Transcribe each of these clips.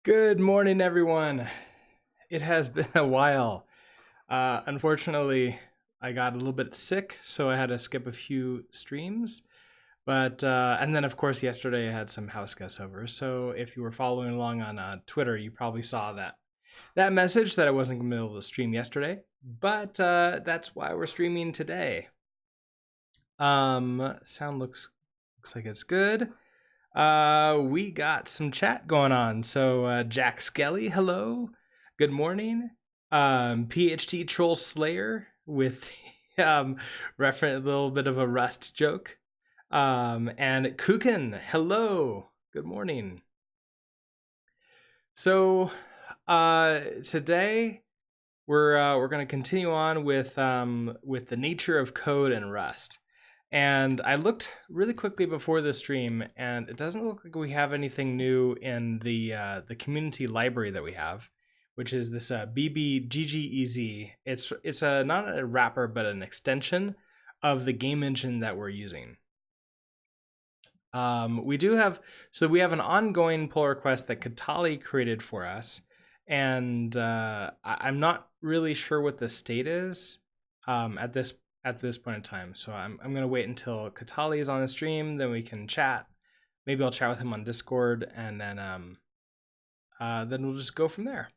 Good morning, everyone. It has been a while. Unfortunately, I got a little bit sick, so I had to skip a few streams. But and then, of course, yesterday I had some house guests over. So if you were following along on Twitter, you probably saw that message that I wasn't going to be able to stream yesterday. But that's why we're streaming today. Sound looks like it's good. We got some chat going on. So Jack Skelly, hello, good morning. PhD Troll Slayer with reference a little bit of a Rust joke. And Kukin, hello, good morning. So today we're going to continue on with the nature of code and Rust. And I looked really quickly before the stream, and it doesn't look like we have anything new in the community library that we have, which is this BBGGEZ. It's not a wrapper, but an extension of the game engine that we're using. We have an ongoing pull request that Katali created for us, and I'm not really sure what the state is at this point in time. So I'm gonna wait until Katali is on the stream, then we can chat. Maybe I'll chat with him on Discord, and then we'll just go from there.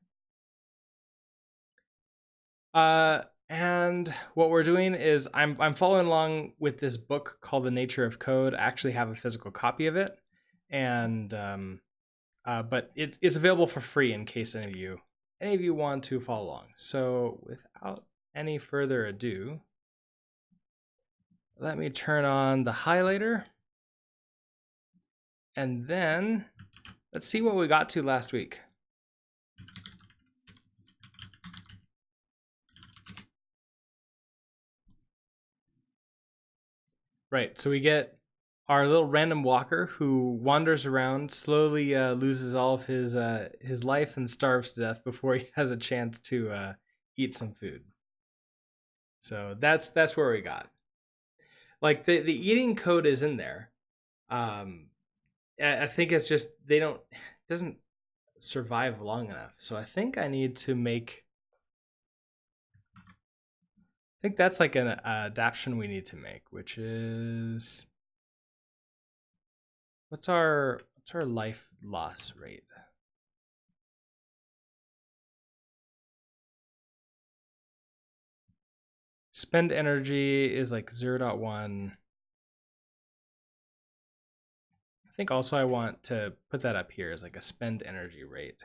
And what we're doing is I'm following along with this book called The Nature of Code. I actually have a physical copy of it, and but it's available for free in case any of you want to follow along. So without any further ado, let me turn on the highlighter, and then let's see what we got to last week. Right, so we get our little random walker who wanders around, slowly loses all of his life and starves to death before he has a chance to eat some food. So that's where we got. Like the eating code is in there. I think it's just it doesn't survive long enough. So I think I need to make. I think that's like an adaptation we need to make, which is what's our life loss rate? Spend energy is like 0.1. I think also I want to put that up here as like a spend energy rate.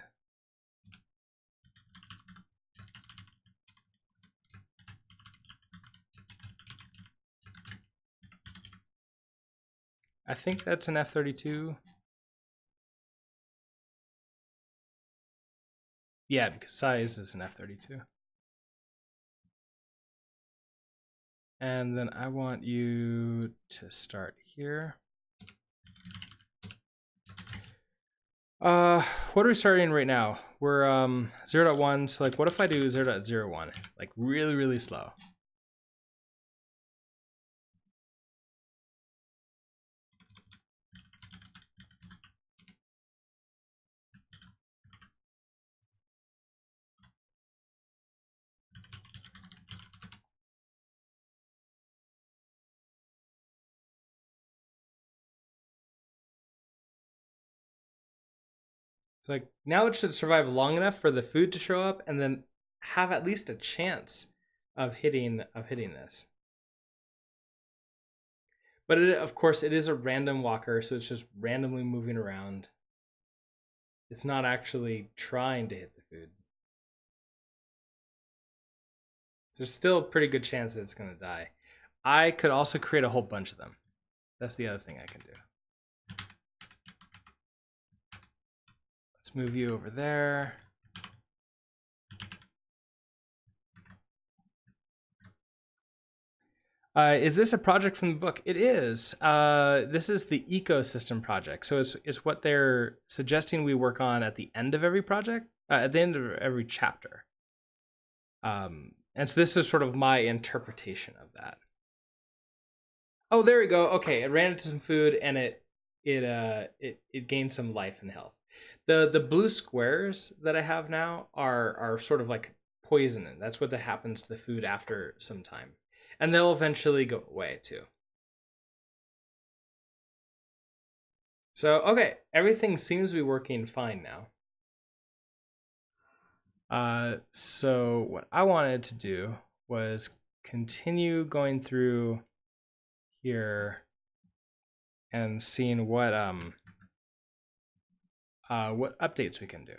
I think that's an F32. Yeah, because size is an F32. And then I want you to start here. What are we starting right now? We're 0.1, so like what if I do 0.01? Like really, really slow. It's like now it should survive long enough for the food to show up and then have at least a chance of hitting this. But of course it is a random walker, so it's just randomly moving around. It's not actually trying to hit the food. So there's still a pretty good chance that it's gonna die. I could also create a whole bunch of them. That's the other thing I can do. Let's move you over there. Is this a project from the book? It is. This is the ecosystem project. So it's what they're suggesting we work on at the end of every project, at the end of every chapter. And so this is sort of my interpretation of that. Oh, there we go. Okay, it ran into some food and it gained some life and health. The blue squares that I have now are sort of like poison. That's what that happens to the food after some time. And they'll eventually go away too. So, okay, everything seems to be working fine now. So what I wanted to do was continue going through here and seeing what updates we can do.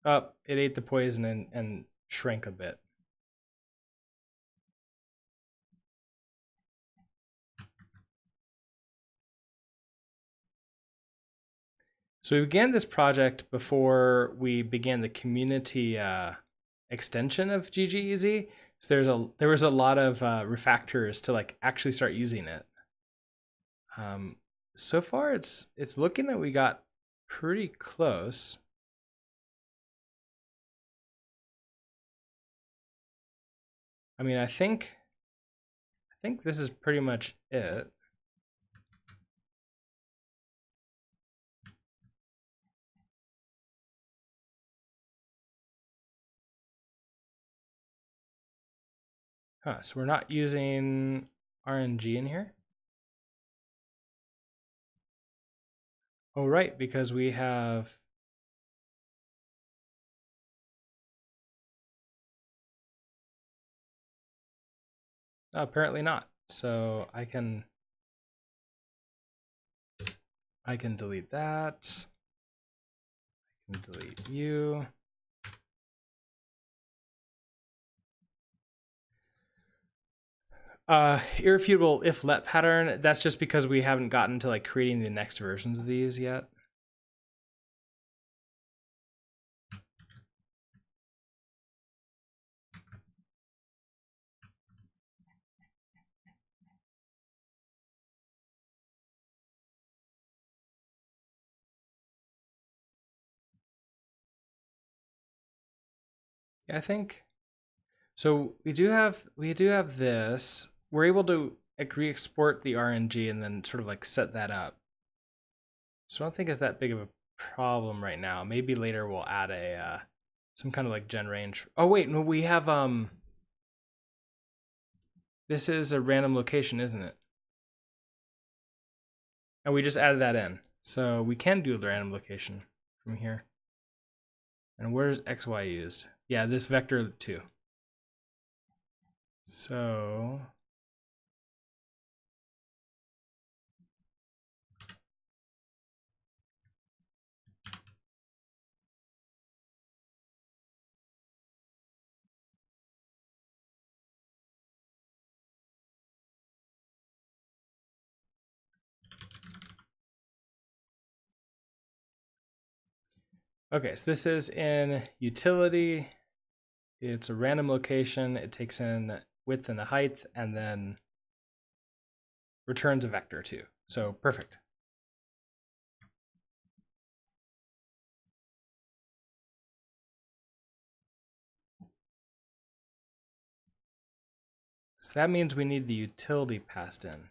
Oh, it ate the poison and shrank a bit. So we began this project before we began the community extension of GGEZ. So there was a lot of refactors to like actually start using it. So far it's looking that we got pretty close. I mean, I think this is pretty much it. Huh, so we're not using RNG in here? Oh, right, because we have... apparently not. So I can delete that. I can delete you. Irrefutable if let pattern, that's just because we haven't gotten to like creating the next versions of these yet. I think so. We do have this. We're able to re-export the RNG and then sort of like set that up. So I don't think it's that big of a problem right now. Maybe later we'll add a some kind of like gen range. Oh wait, no, we have this is a random location, isn't it? And we just added that in. So we can do the random location from here. And where's XY used? Yeah, this vector too. So okay, so this is in utility. It's a random location. It takes in width and the height and then returns a vector too. So perfect. So that means we need the utility passed in.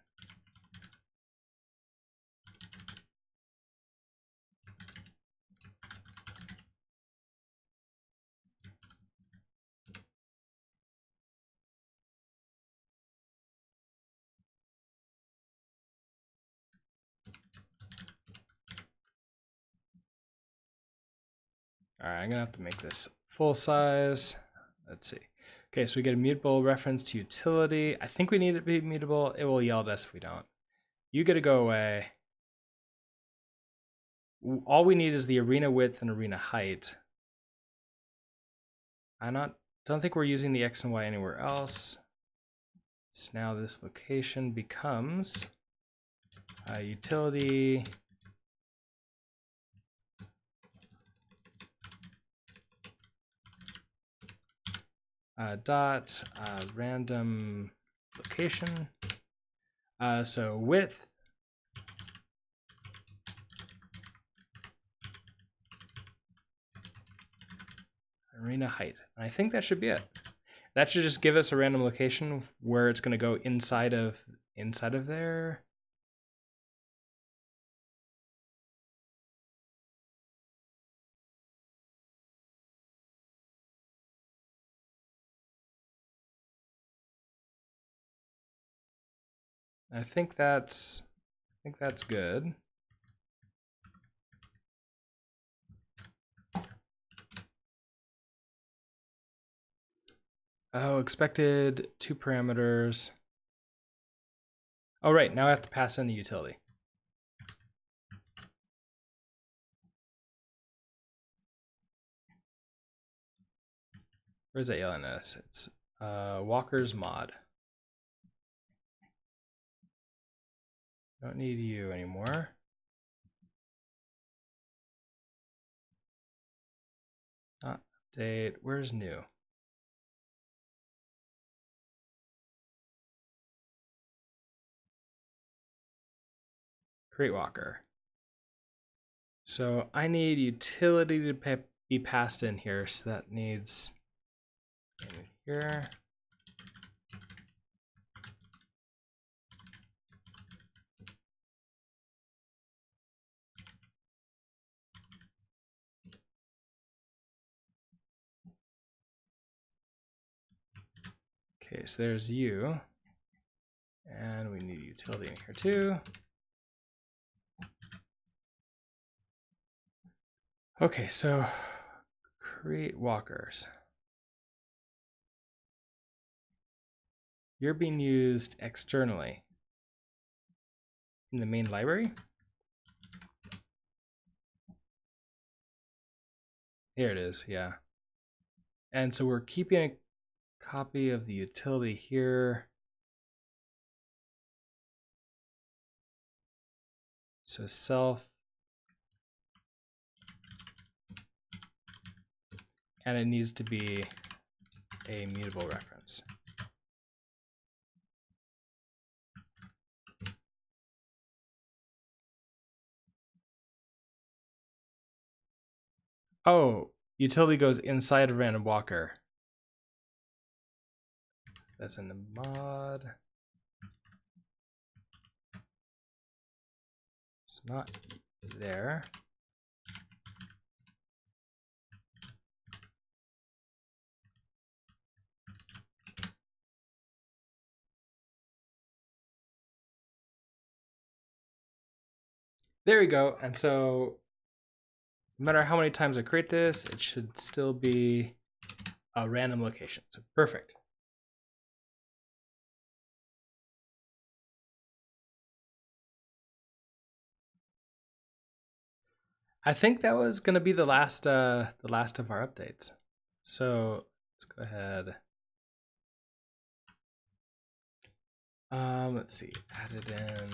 All right, I'm gonna have to make this full size. Let's see. Okay, so we get a mutable reference to utility. I think we need it to be mutable. It will yell at us if we don't. You get to go away. All we need is the arena width and arena height. Don't think we're using the X and Y anywhere else. So now this location becomes a utility dot random location. So width arena height. And I think that should be it. That should just give us a random location where it's going to go inside of there. I think that's good. Oh, expected 2 parameters. Oh, right, now I have to pass in the utility. Where's that yelling at us? It's Walker's mod. Don't need you anymore. Update, where's new? Create Walker. So I need utility to be passed in here, so that needs in here. Okay, so there's you. And we need utility in here too. Okay, so create walkers. You're being used externally in the main library. Here it is, yeah. And so we're keeping a copy of the utility here. So self, and it needs to be a mutable reference. Oh, utility goes inside of random walker. So that's in the mod. It's not there. There we go. And so no matter how many times I create this, it should still be a random location. So perfect. I think that was going to be the last of our updates. So let's go ahead. Let's see, add it in.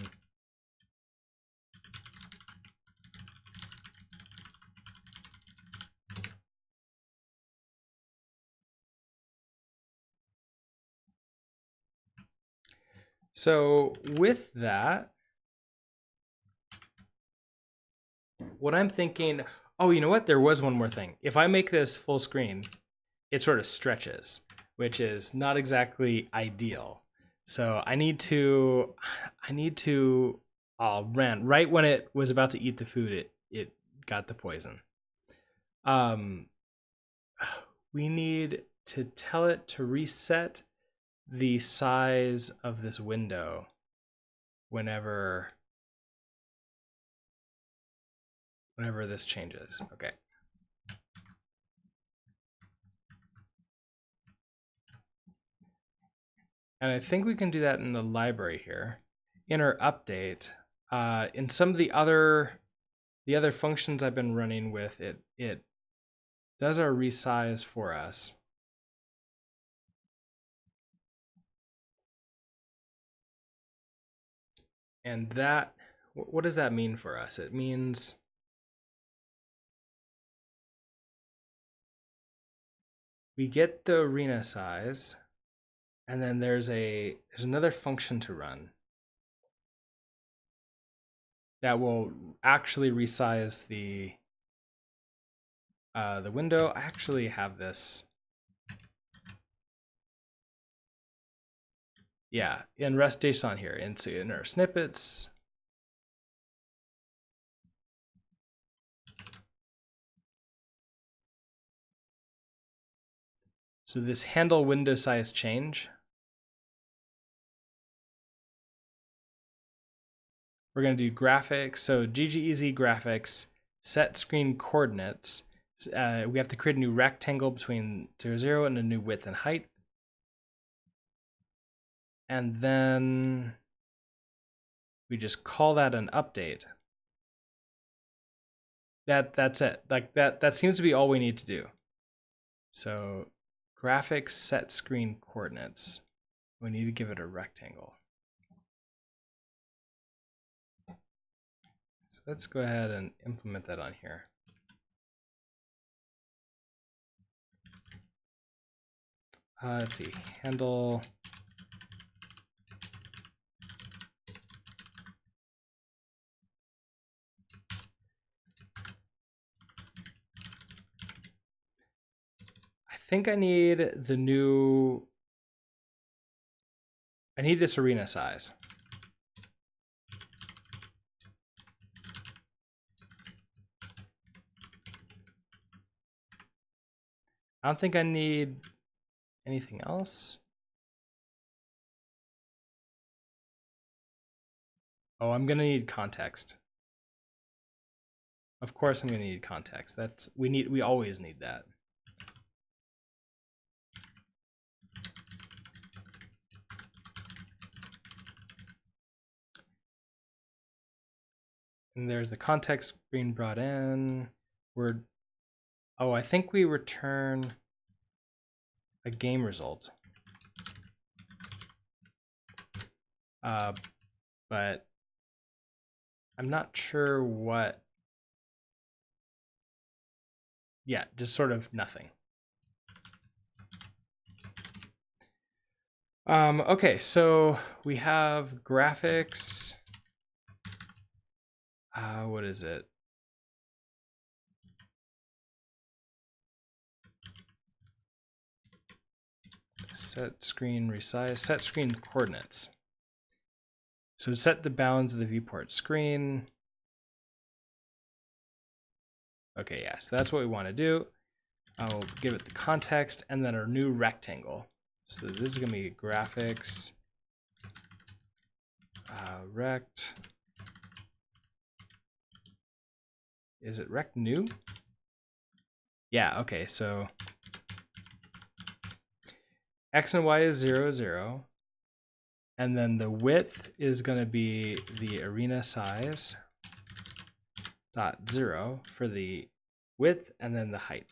So with that, what I'm thinking, oh, you know what? There was one more thing. If I make this full screen, it sort of stretches, which is not exactly ideal. So I need to ran right when it was about to eat the food, it got the poison. We need to tell it to reset the size of this window whenever this changes. Okay. And I think we can do that in the library here. In our update, in some of the other functions I've been running with, it does our resize for us. And that, what does that mean for us? It means we get the arena size, and then there's another function to run that will actually resize the window. I actually have this. Yeah, in rest.json here, in our snippets. So this handle window size change. we're going to do graphics. So GGEZ graphics, set screen coordinates. We have to create a new rectangle between 0, 0 and a new width and height. And then we just call that an update. That's it. Like that seems to be all we need to do. So graphics set screen coordinates. We need to give it a rectangle. So let's go ahead and implement that on here. Let's see, handle. I think I need the new, I need this arena size. I don't think I need anything else. Oh, I'm gonna need context. Of course I'm gonna need context. We always need that. And there's the context being brought in. Oh, I think we return a game result. But I'm not sure what. Yeah, just sort of nothing. Okay, so we have graphics. What is it? Set screen resize, set screen coordinates. So set the bounds of the viewport screen. Okay, yeah, so that's what we want to do. I'll give it the context and then our new rectangle. So this is gonna be graphics, rect. Is it rect new? Yeah, okay, so X and Y is 0, 0. And then the width is gonna be the arena size dot 0 for the width and then the height.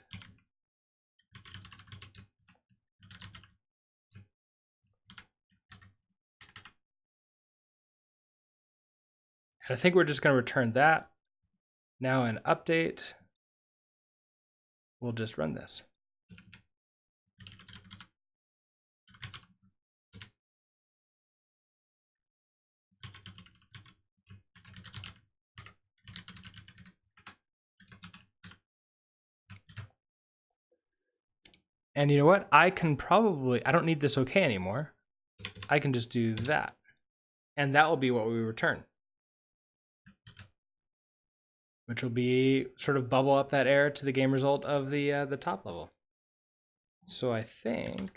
And I think we're just gonna return that. Now in update, we'll just run this. And you know what? I don't need this okay anymore. I can just do that. And that will be what we return. Which will be sort of bubble up that error to the game result of the top level. So I think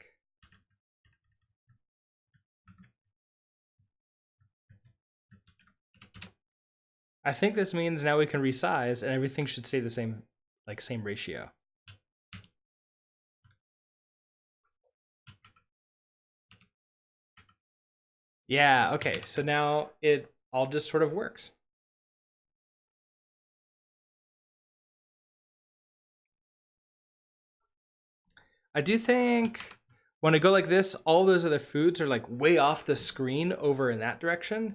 this means now we can resize and everything should stay the same, like same ratio. Yeah, okay, so now it all just sort of works. I do think when I go like this, all those other foods are like way off the screen over in that direction.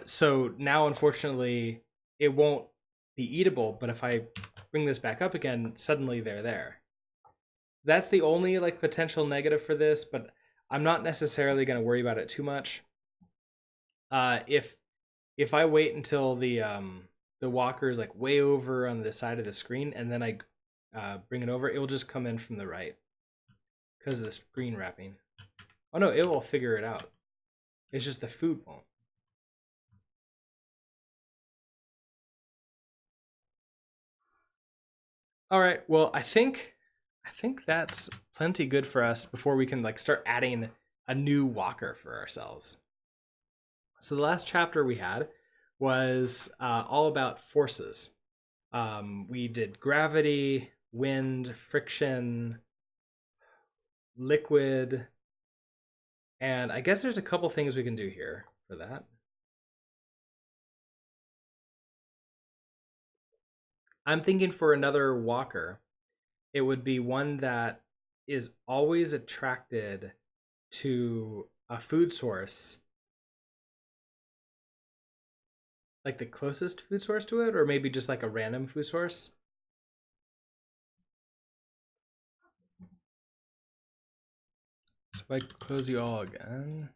So now, unfortunately, it won't be eatable, but if I bring this back up again, suddenly they're there. That's the only like potential negative for this, but I'm not necessarily going to worry about it too much. If I wait until the walker is like way over on the side of the screen and then I bring it over, it will just come in from the right because of the screen wrapping. Oh no, it will figure it out. It's just the food won't. All right, well, I think that's plenty good for us before we can like start adding a new walker for ourselves. So the last chapter we had was all about forces. We did gravity, wind, friction, liquid, and I guess there's a couple things we can do here for that. I'm thinking for another walker, it would be one that is always attracted to a food source, like the closest food source to it, or maybe just like a random food source. So if I close you all again.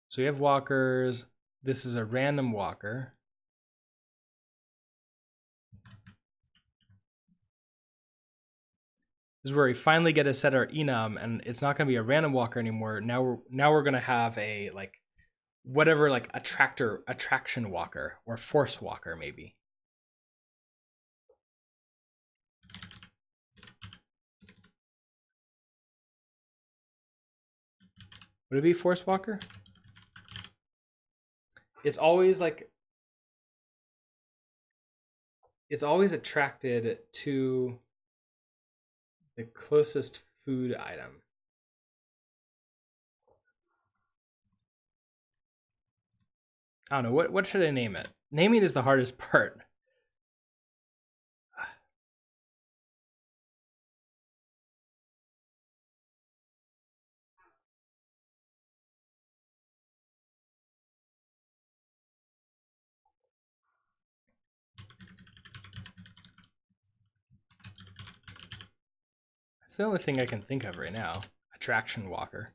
So you have walkers. This is a random walker. This is where we finally get to set our enum, and it's not going to be a random walker anymore. Now we're going to have a like whatever, like attraction walker or force walker maybe. Would it be force walker? It's always attracted to the closest food item. I don't know, what should I name it? Naming is the hardest part. It's the only thing I can think of right now. Attraction walker.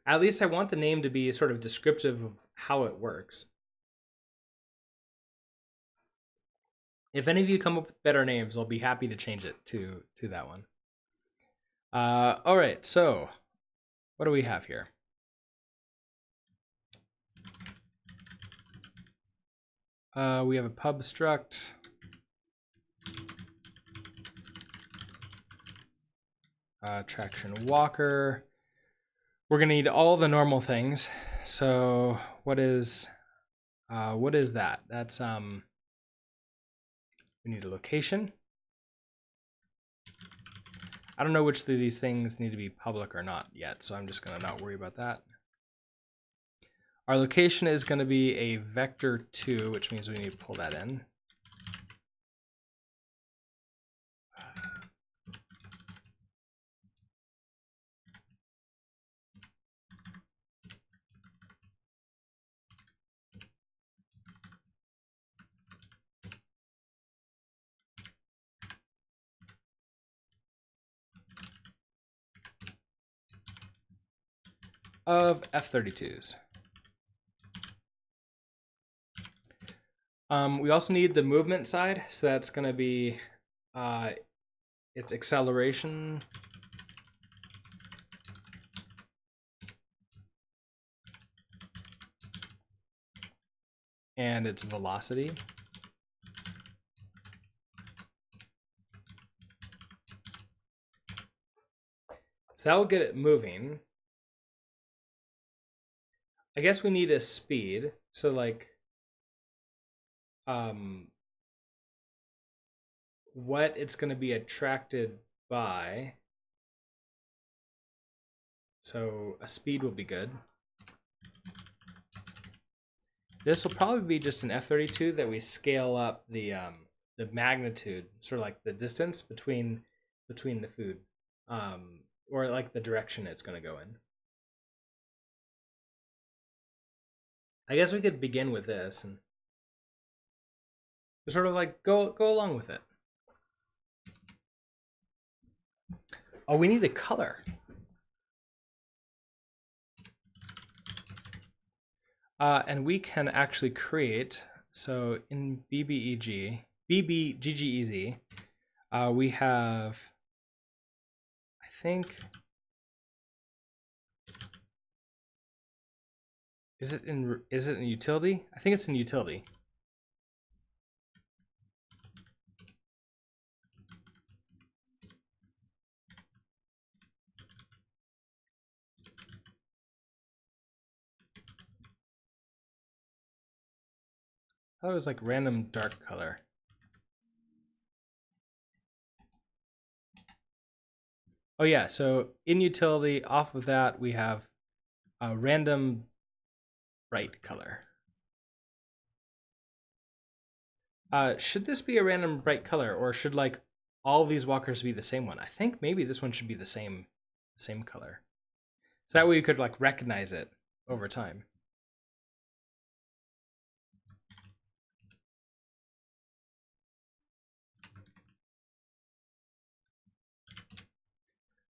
At least I want the name to be sort of descriptive of how it works. If any of you come up with better names, I'll be happy to change it to that one. All right, so what do we have here? We have a pub struct. Traction walker. We're gonna need all the normal things. So what is that? That's we need a location. I don't know which of these things need to be public or not yet, so I'm just gonna not worry about that. Our location is gonna be a vector2, which means we need to pull that in. Of F32s. We also need the movement side, so that's going to be its acceleration and its velocity. So that will get it moving. I guess we need a speed, so like what it's going to be attracted by. So a speed will be good. This will probably be just an F32 that we scale up the magnitude, sort of like the distance between the food, or like the direction it's going to go in. I guess we could begin with this and sort of like go along with it. Oh, we need a color. And we can actually create, so in BBGGEZ, we have, I think, is it in utility? I think it's in utility. thought it was like random dark color. Oh yeah, so in utility, off of that, we have a random bright color. Should this be a random bright color, or should like all of these walkers be the same one? I think maybe this one should be the same color. So that way you could like recognize it over time.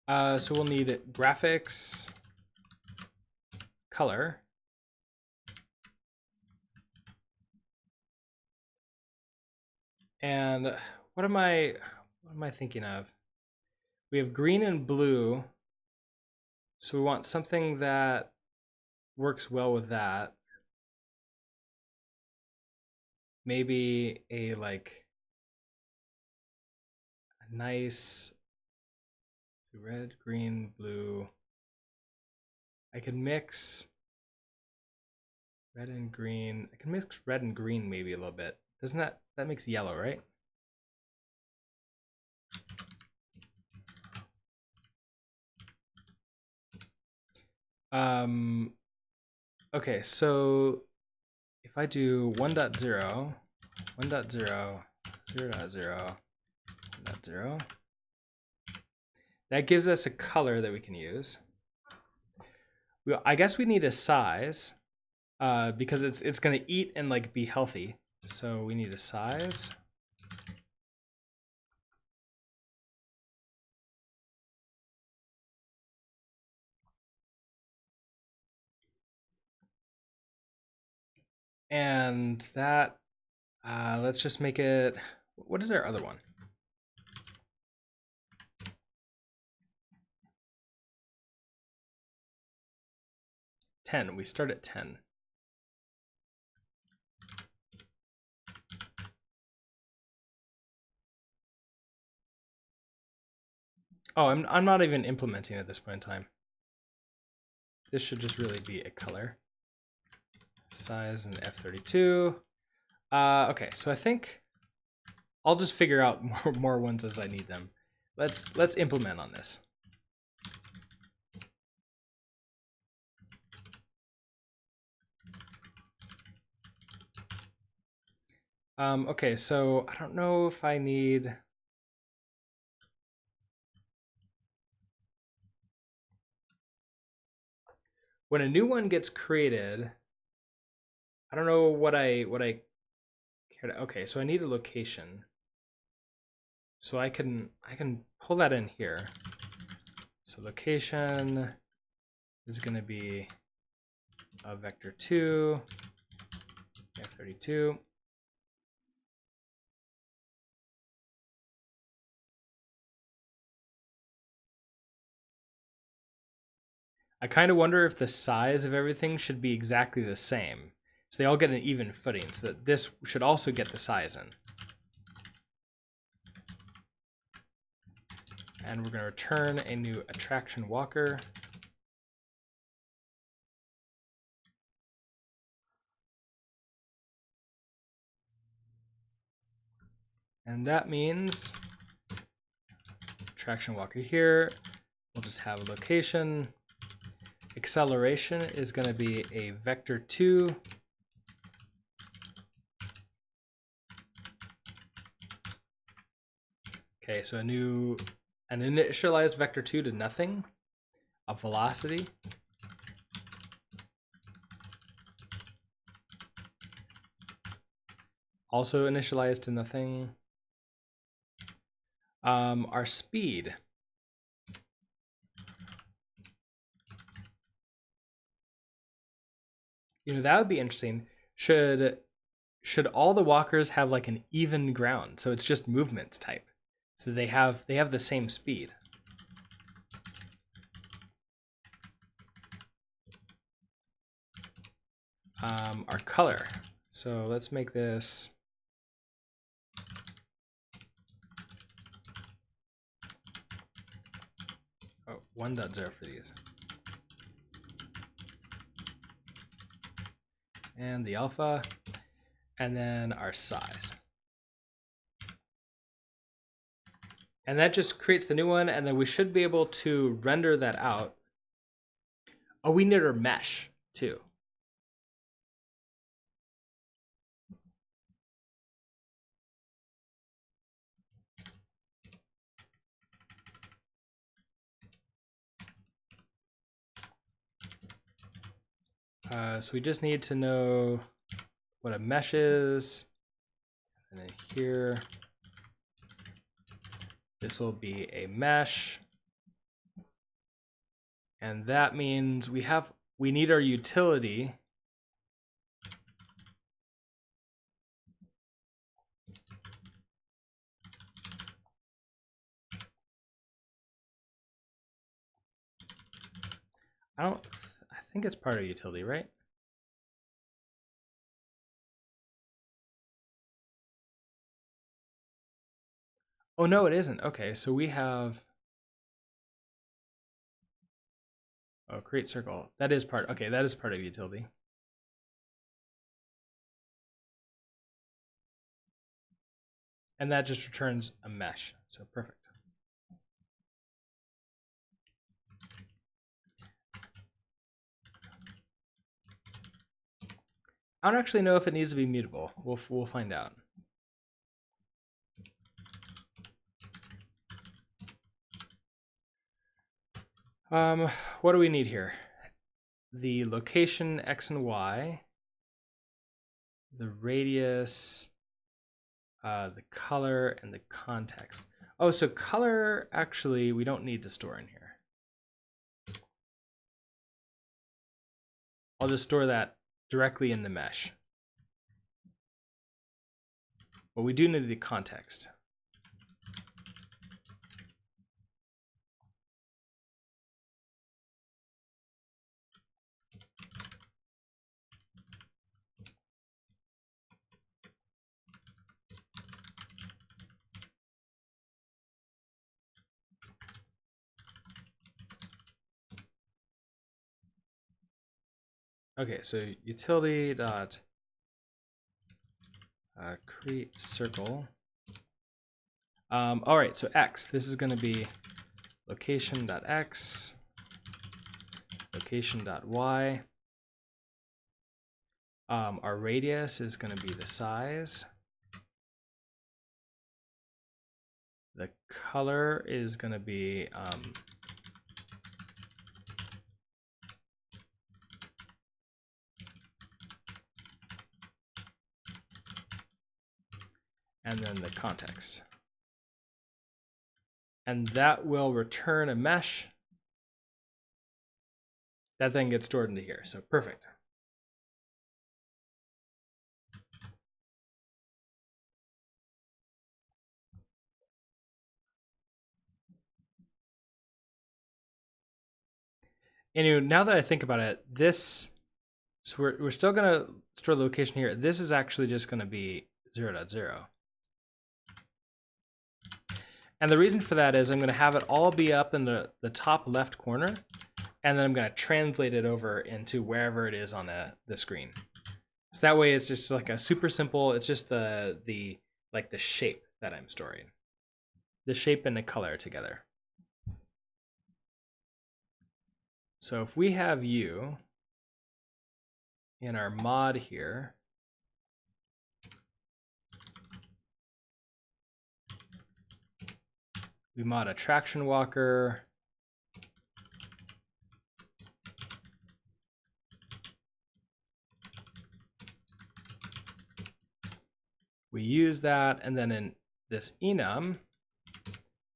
So we'll need graphics, color, and what am I thinking of? We have green and blue, so we want something that works well with that. Maybe a like a nice red, green, blue. I could mix red and green. I can mix red and green maybe a little bit. Doesn't that makes yellow, right? Okay, so if I do 1.0, 1.0, 0.0, 1.0, that gives us a color that we can use. I guess we need a size because it's going to eat and like be healthy. So we need a size. And that, let's just make it, what is our other one? 10, we start at 10. Oh, I'm not even implementing at this point in time. This should just really be a color. Size and F32. Okay, so I think I'll just figure out more ones as I need them. Let's implement on this. Okay, so I don't know if I need. When a new one gets created, I don't know what I care to. Okay, so I need a location. So I can pull that in here. So location is going to be a vector2, F32. I kind of wonder if the size of everything should be exactly the same. So they all get an even footing, so that this should also get the size in. And we're going to return a new attraction walker. And that means attraction walker here. We'll just have a location. Acceleration is going to be a vector2. Okay, so an initialized vector2 to nothing. A velocity. Also initialized to nothing. Our speed. That would be interesting. Should all the walkers have like an even ground? So it's just movements type. So they have the same speed. Our color. So let's make this. Oh, 1.0 for these. And the alpha. and then our size. And that just creates the new one, and then we should be able to render that out. Oh, we need our mesh too. So we just need to know what a mesh is. And then here, this will be a mesh. And that means we need our utility. I think it's part of utility, right? Oh no, it isn't. Okay, so we have, oh, create circle. That is part, okay, that is part of utility. And that just returns a mesh, so perfect. I don't actually know if it needs to be mutable. We'll find out. What do we need here? The location X and Y, the radius, the color, and the context. Oh, so color actually we don't need to store in here. I'll just store that directly in the mesh. But we do need the context. Okay, so utility dot create circle. All right, so X, this is going to be location.x, location.y. Our radius is going to be the size. The color is going to be and then the context. And that will return a mesh. That then gets stored into here, so perfect. And now that I think about it, so we're still gonna store the location here. This is actually just gonna be 0.0. And the reason for that is I'm gonna have it all be up in the top left corner, and then I'm gonna translate it over into wherever it is on the screen. So that way it's just like a super simple, it's just the shape that I'm storing. The shape and the color together. So if we have U in our mod here, we mod a tractionwalker. We use that, and then in this enum,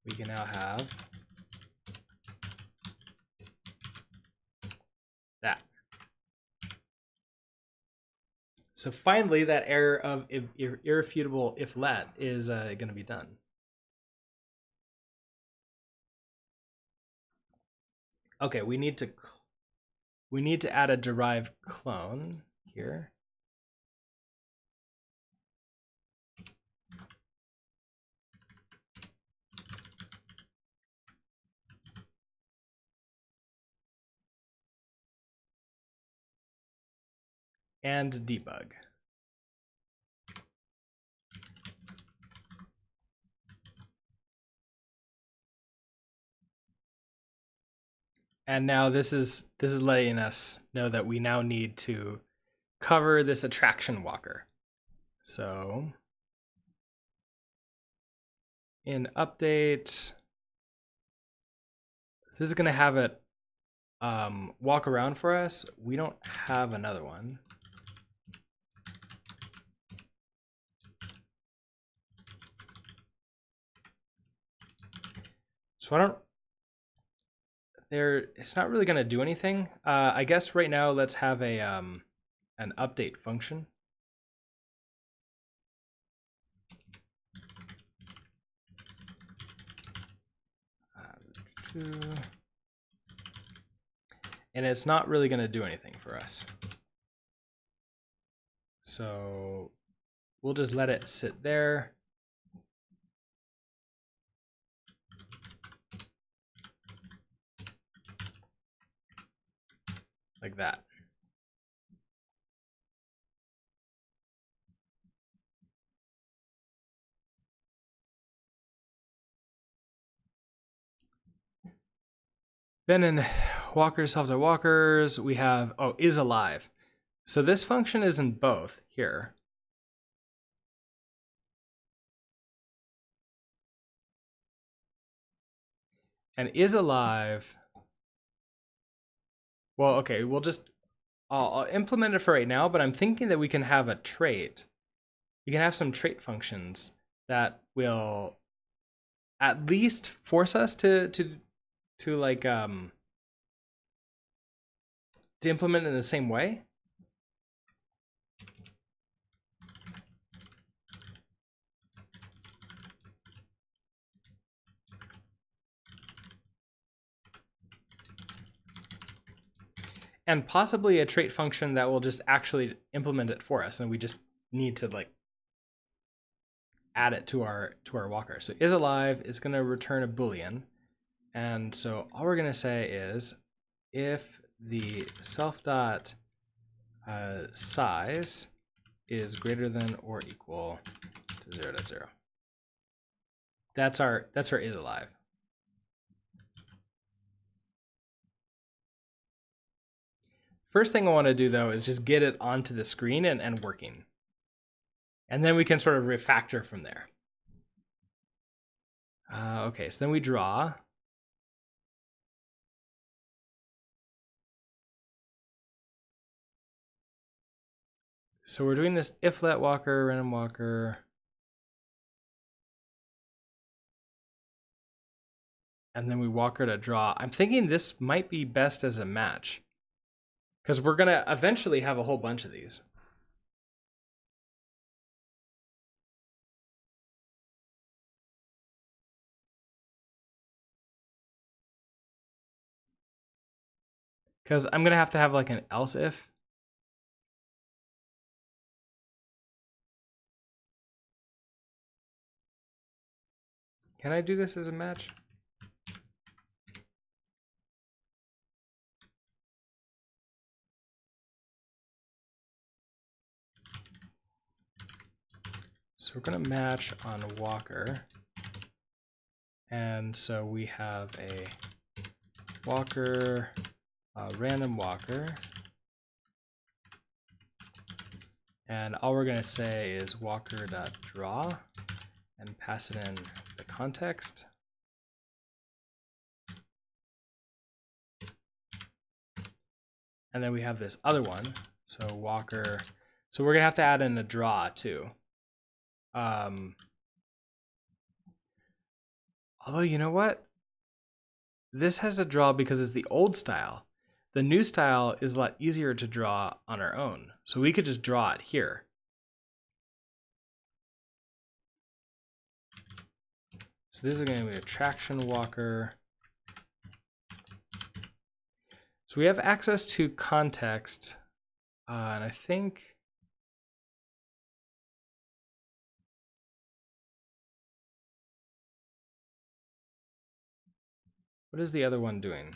we can now have that. So finally, that error of irrefutable if let is going to be done. Okay, we need to add a derived clone here. And debug. And now this is letting us know that we now need to cover this attraction walker. So in update, this is going to have it walk around for us. We don't have another one. So I don't, it's not really going to do anything. I guess right now let's have a an update function. And it's not really going to do anything for us. So we'll just let it sit there. Like that. Then in walkers, self.walkers, we have, is alive. So this function is in both here. And is alive, well, okay, we'll just, I'll implement it for right now, but I'm thinking that we can have a trait. We can have some trait functions that will at least force us to like to implement it in the same way. And possibly a trait function that will just actually implement it for us, and we just need to like add it to our walker. So is alive is going to return a Boolean, and so all we're going to say is if the self dot size is greater than or equal to 0.0. That's our is alive. First thing I want to do though is just get it onto the screen and working. And then we can sort of refactor from there. Okay, so then we draw. So we're doing this if let walker, random walker. And then we walker to draw. I'm thinking this might be best as a match, because we're gonna eventually have a whole bunch of these. Because I'm gonna have to have like an else if. Can I do this as a match? So we're gonna match on walker. And so we have a walker, a random walker. And all we're gonna say is walker.draw and pass it in the context. And then we have this other one, so walker. So we're gonna have to add in a draw too. Although, you know what? This has a draw because it's the old style. The new style is a lot easier to draw on our own. So we could just draw it here. So this is going to be a traction walker. So we have access to context, and I think what is the other one doing?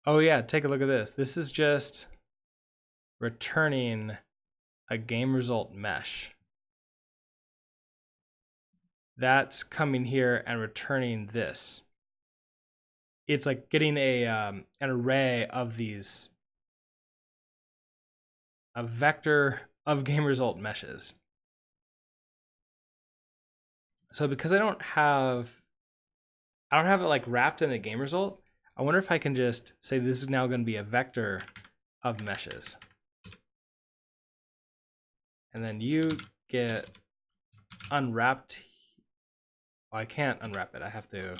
Oh yeah, take a look at this. This is just returning a game result mesh. that's coming here and returning this. It's like getting an array of these, a vector of game result meshes. So because I don't have it like wrapped in a game result, I wonder if I can just say this is now going to be a vector of meshes. And then you get unwrapped. Well, I can't unwrap it. I have to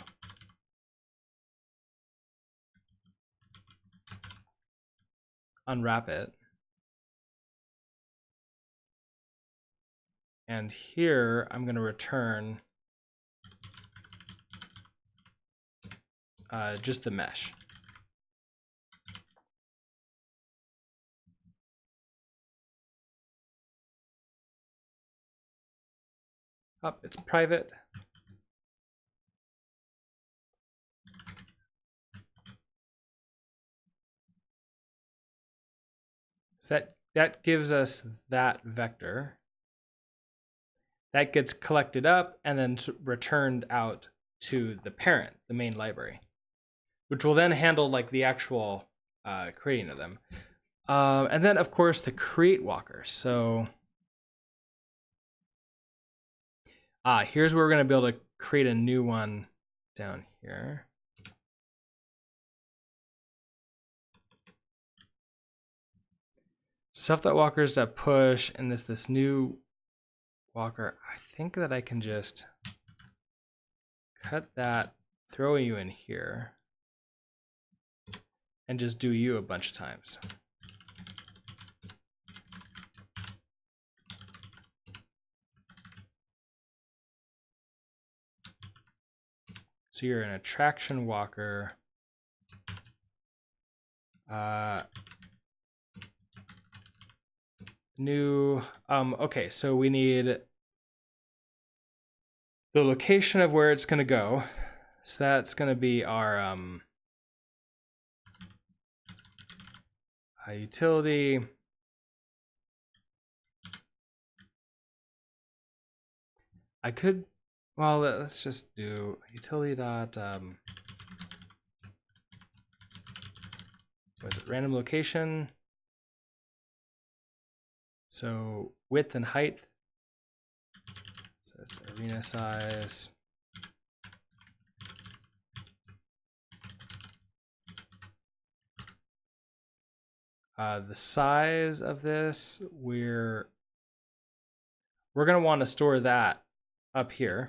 unwrap it. And here I'm going to return just the mesh. Oh, it's private. So that gives us that vector. That gets collected up and then returned out to the parent, the main library, which will then handle like the actual creating of them. And then of course the create walker. So here's where we're gonna be able to create a new one down here. Stuff.walkers.push and this new walker. I think that I can just cut that, throw you in here, and just do you a bunch of times. So you're in a traction walker. New, okay, so we need the location of where it's gonna go. So that's gonna be our utility. I could, well, let's just do utility dot, what is it, random location. So width and height. So it's arena size. The size of this, we're gonna want to store that up here.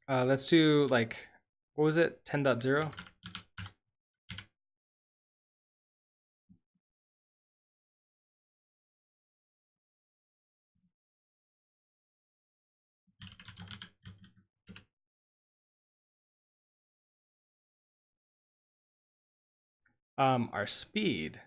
Let's do like, what was it, 10.0? Our speed.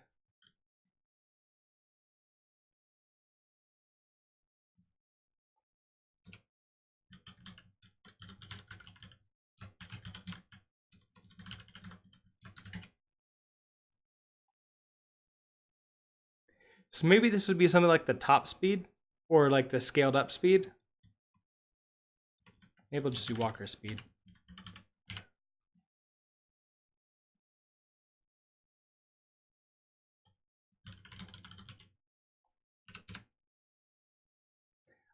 So maybe this would be something like the top speed or like the scaled up speed. Maybe we'll just do walker speed.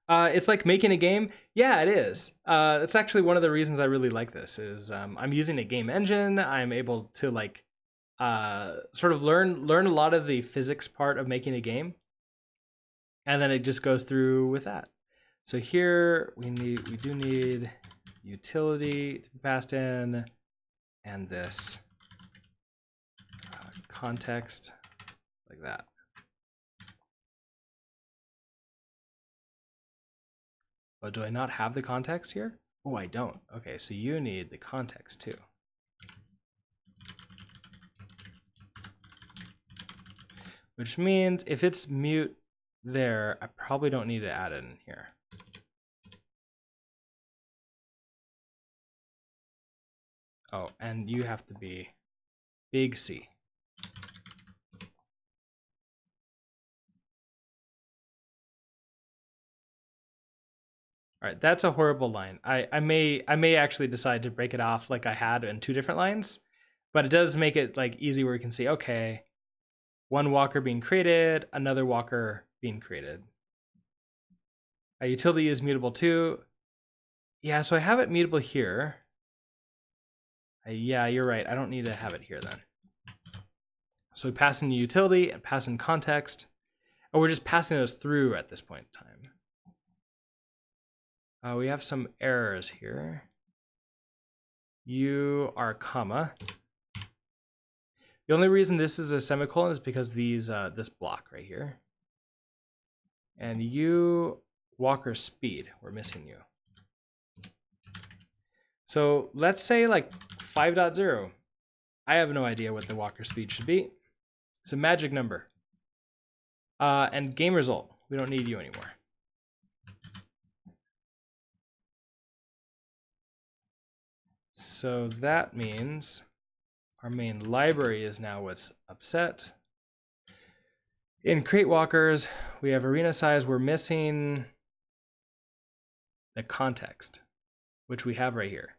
It's like making a game. Yeah, it is. It's actually one of the reasons I really like this is I'm using a game engine. I'm able to like sort of learn a lot of the physics part of making a game, and then it just goes through with that. So here we do need utility to be passed in, and this context like that. But do I not have the context here? Oh, I don't. Okay, so you need the context too. which means if it's mute there, I probably don't need to add it in here. Oh, and you have to be big C. All right, that's a horrible line. I may actually decide to break it off like I had in 2 different lines, but it does make it like easy where you can see, okay, one walker being created, another walker being created. A utility is mutable too. Yeah, so I have it mutable here. Yeah, you're right. I don't need to have it here then. So we pass in the utility and pass in context. Oh, we're just passing those through at this point in time. We have some errors here. You are comma. The only reason this is a semicolon is because these this block right here. And you, walker speed, we're missing you. So let's say like 5.0. I have no idea what the walker speed should be. It's a magic number. And game result, we don't need you anymore. So that means our main library is now what's upset. In crate walkers, we have arena size. We're missing the context, which we have right here.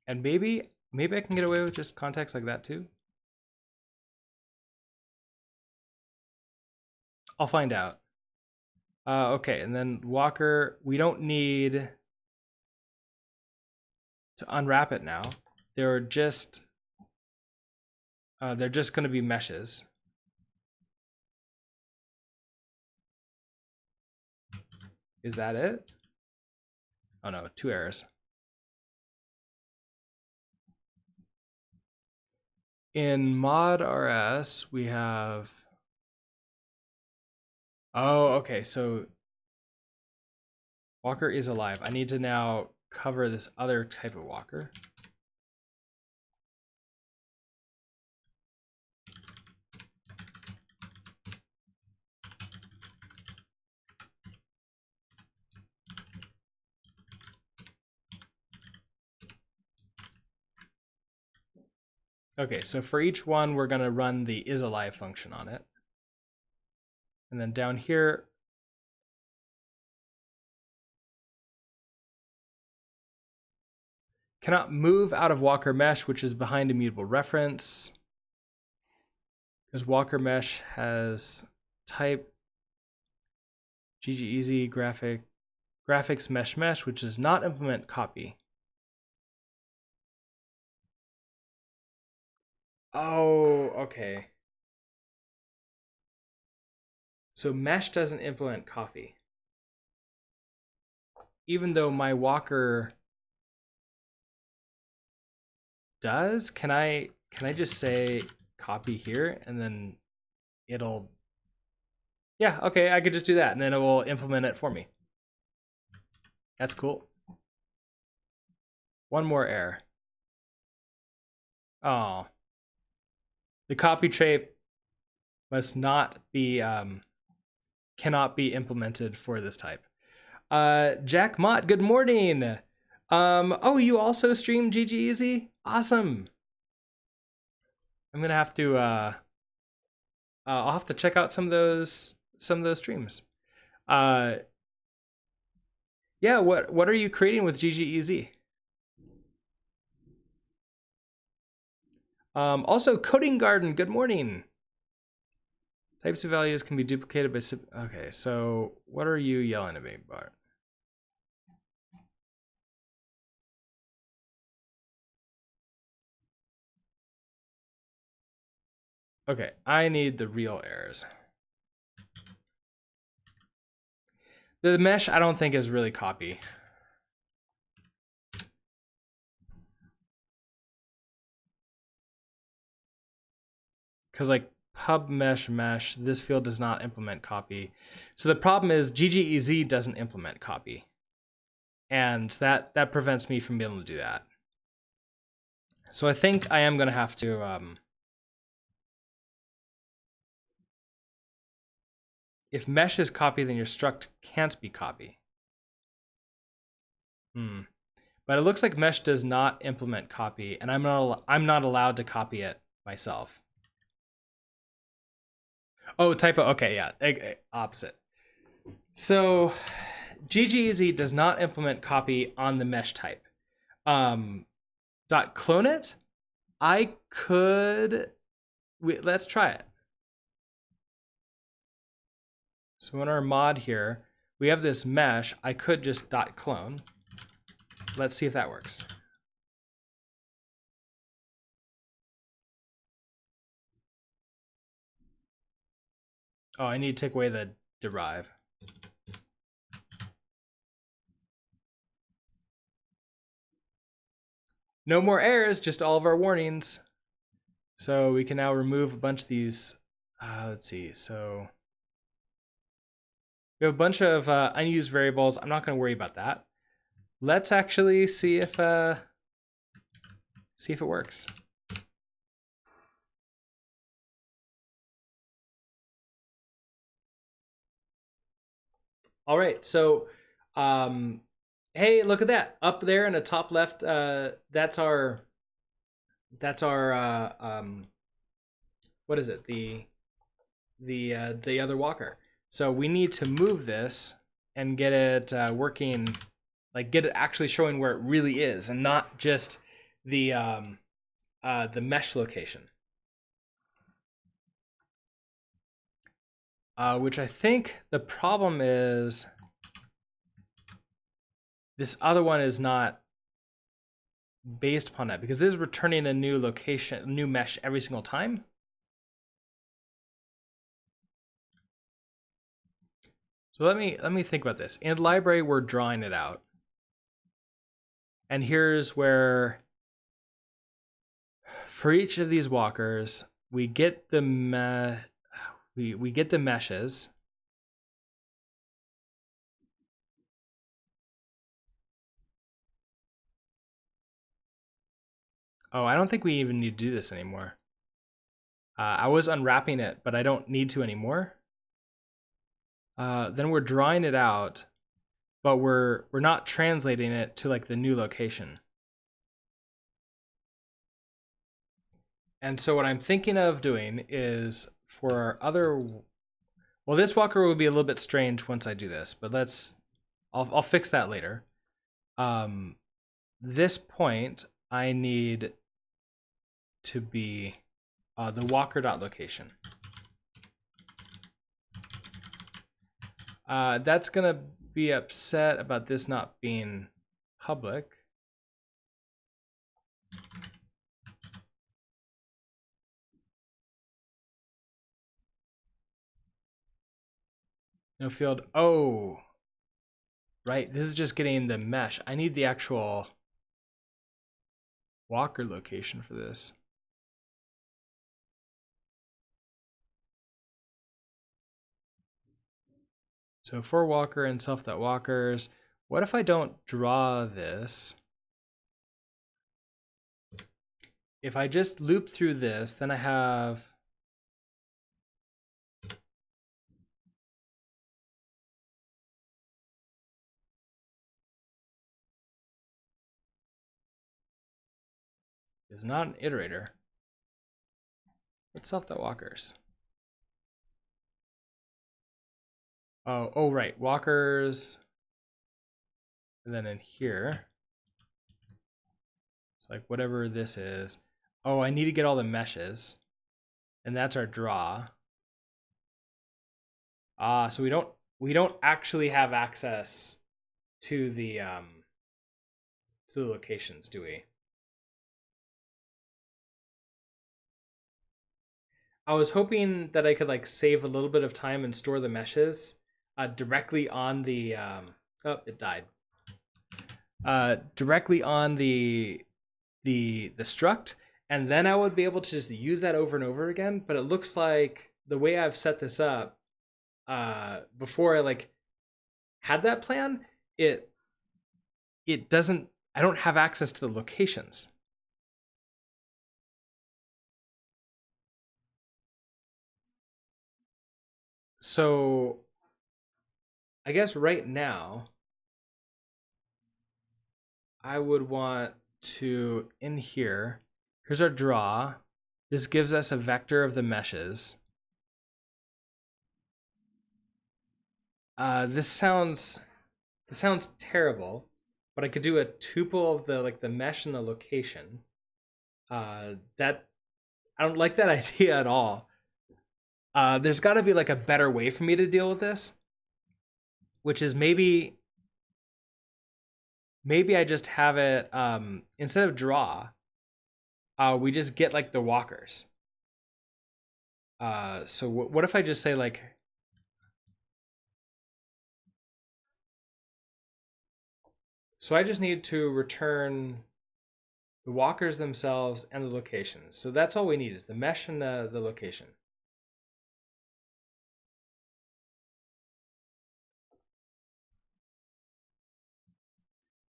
And maybe I can get away with just context like that too. I'll find out. Okay, and then walker, we don't need to unwrap it now. They're just going to be meshes. Is that it? Oh no, 2 errors. In mod RS, we have. Oh, okay, so walker is alive. I need to now cover this other type of walker. Okay, so for each one, we're going to run the isAlive function on it. And then down here, cannot move out of walker mesh, which is behind immutable reference. Because walker mesh has type BBGGEZ graphics mesh, which does not implement copy. Oh, okay. So mesh doesn't implement copy. Even though my walker does, can I just say copy here and then it'll, yeah, okay, I could just do that and then it will implement it for me. That's cool. One more error. Oh. The copy trait must not be, cannot be implemented for this type. Jack Mott, good morning. Oh, you also stream GGEZ? Awesome. I'm gonna have to, I'll have to check out some of those streams. Yeah, what are you creating with GGEZ? Also, Coding Garden, good morning. Types of values can be duplicated by... Okay, so what are you yelling at me about? Okay, I need the real errors. The mesh, I don't think is really copy. Because like pub mesh, this field does not implement copy. So the problem is GGEZ doesn't implement copy. And that prevents me from being able to do that. So I think I am going to have to if mesh is copy, then your struct can't be copy. But it looks like mesh does not implement copy, and I'm not allowed to copy it myself. Oh, typo. Okay, yeah, opposite. So GGEZ does not implement copy on the mesh type. Clone it. I could. Let's try it. So in our mod here, we have this mesh. I could just .clone. Let's see if that works. Oh, I need to take away the derive. No more errors, just all of our warnings. So we can now remove a bunch of these. Let's see. So we have a bunch of unused variables. I'm not going to worry about that. Let's actually see if it works. All right. So, hey, look at that up there in the top left. That's our. What is it? The other walker. So we need to move this and get it working, like get it actually showing where it really is, and not just the mesh location. Which I think the problem is this other one is not based upon that, because this is returning a new location, new mesh every single time. So let me think about this. In library, we're drawing it out. And here's where for each of these walkers, we get the we get the meshes. Oh, I don't think we even need to do this anymore. I was unwrapping it, but I don't need to anymore. Then we're drawing it out, but we're not translating it to like the new location. And so what I'm thinking of doing is for our other, well, this walker will be a little bit strange once I do this, but I'll fix that later. This point I need to be the walker.location. That's gonna be upset about this not being public. No field. Oh, right. This is just getting the mesh. I need the actual walker location for this. So for walker and self.walkers, what if I don't draw this? If I just loop through this, then I have is not an iterator. What's self.walkers? Oh, right, walkers. And then in here, it's like whatever this is. Oh, I need to get all the meshes, and that's our draw. So we don't actually have access to the locations, do we? I was hoping that I could like save a little bit of time and store the meshes directly on the oh, it died. Directly on the struct, and then I would be able to just use that over and over again. But it looks like the way I've set this up before I like had that plan, it doesn't. I don't have access to the locations. So I guess right now I would want to, in here, here's our draw. This gives us a vector of the meshes. This sounds terrible, but I could do a tuple of the mesh and the location. That I don't like that idea at all. There's got to be like a better way for me to deal with this, which is maybe I just have it instead of draw, we just get like the walkers. So what if I just say like, so I just need to return the walkers themselves and the locations. So that's all we need is the mesh and the location.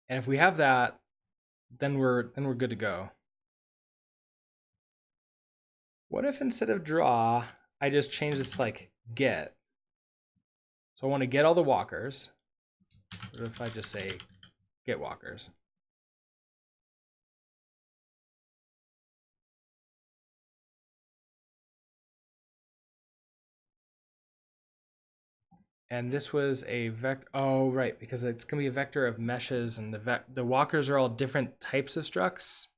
And if we have that, then we're good to go. What if instead of draw, I just change this to like get? So I want to get all the walkers. What if I just say get walkers? And this was a vector. Oh, right, because it's gonna be a vector of meshes, and the walkers are all different types of structs.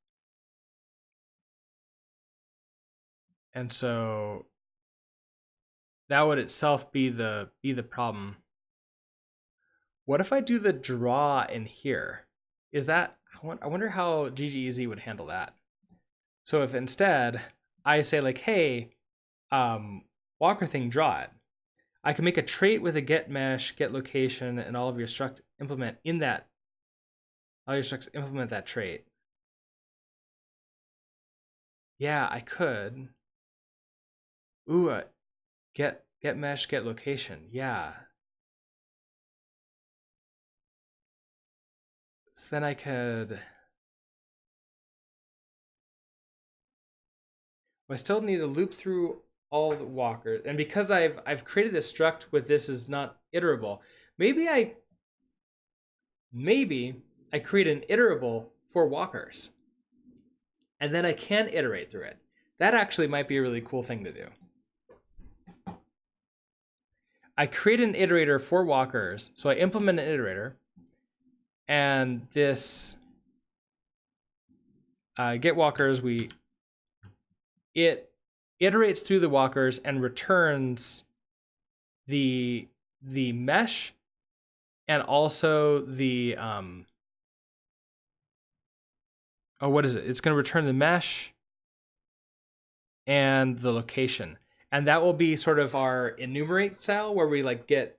And so that would itself be the problem. What if I do the draw in here? Is that, I wonder how GGEZ would handle that. So if instead I say like, hey, walker thing, draw it. I can make a trait with a get mesh, get location, and all of your struct implement in that. All your structs implement that trait. Yeah, I could. Ooh, get mesh, get location. Yeah. So then I could. I still need to loop through all the walkers, and because I've created this struct with this is not iterable. Maybe I create an iterable for walkers, and then I can iterate through it. That actually might be a really cool thing to do. I create an iterator for walkers, so I implement an iterator, and this get walkers, it iterates through the walkers and returns the mesh and also the what is it? It's going to return the mesh and the location, and that will be sort of our enumerate style where we like get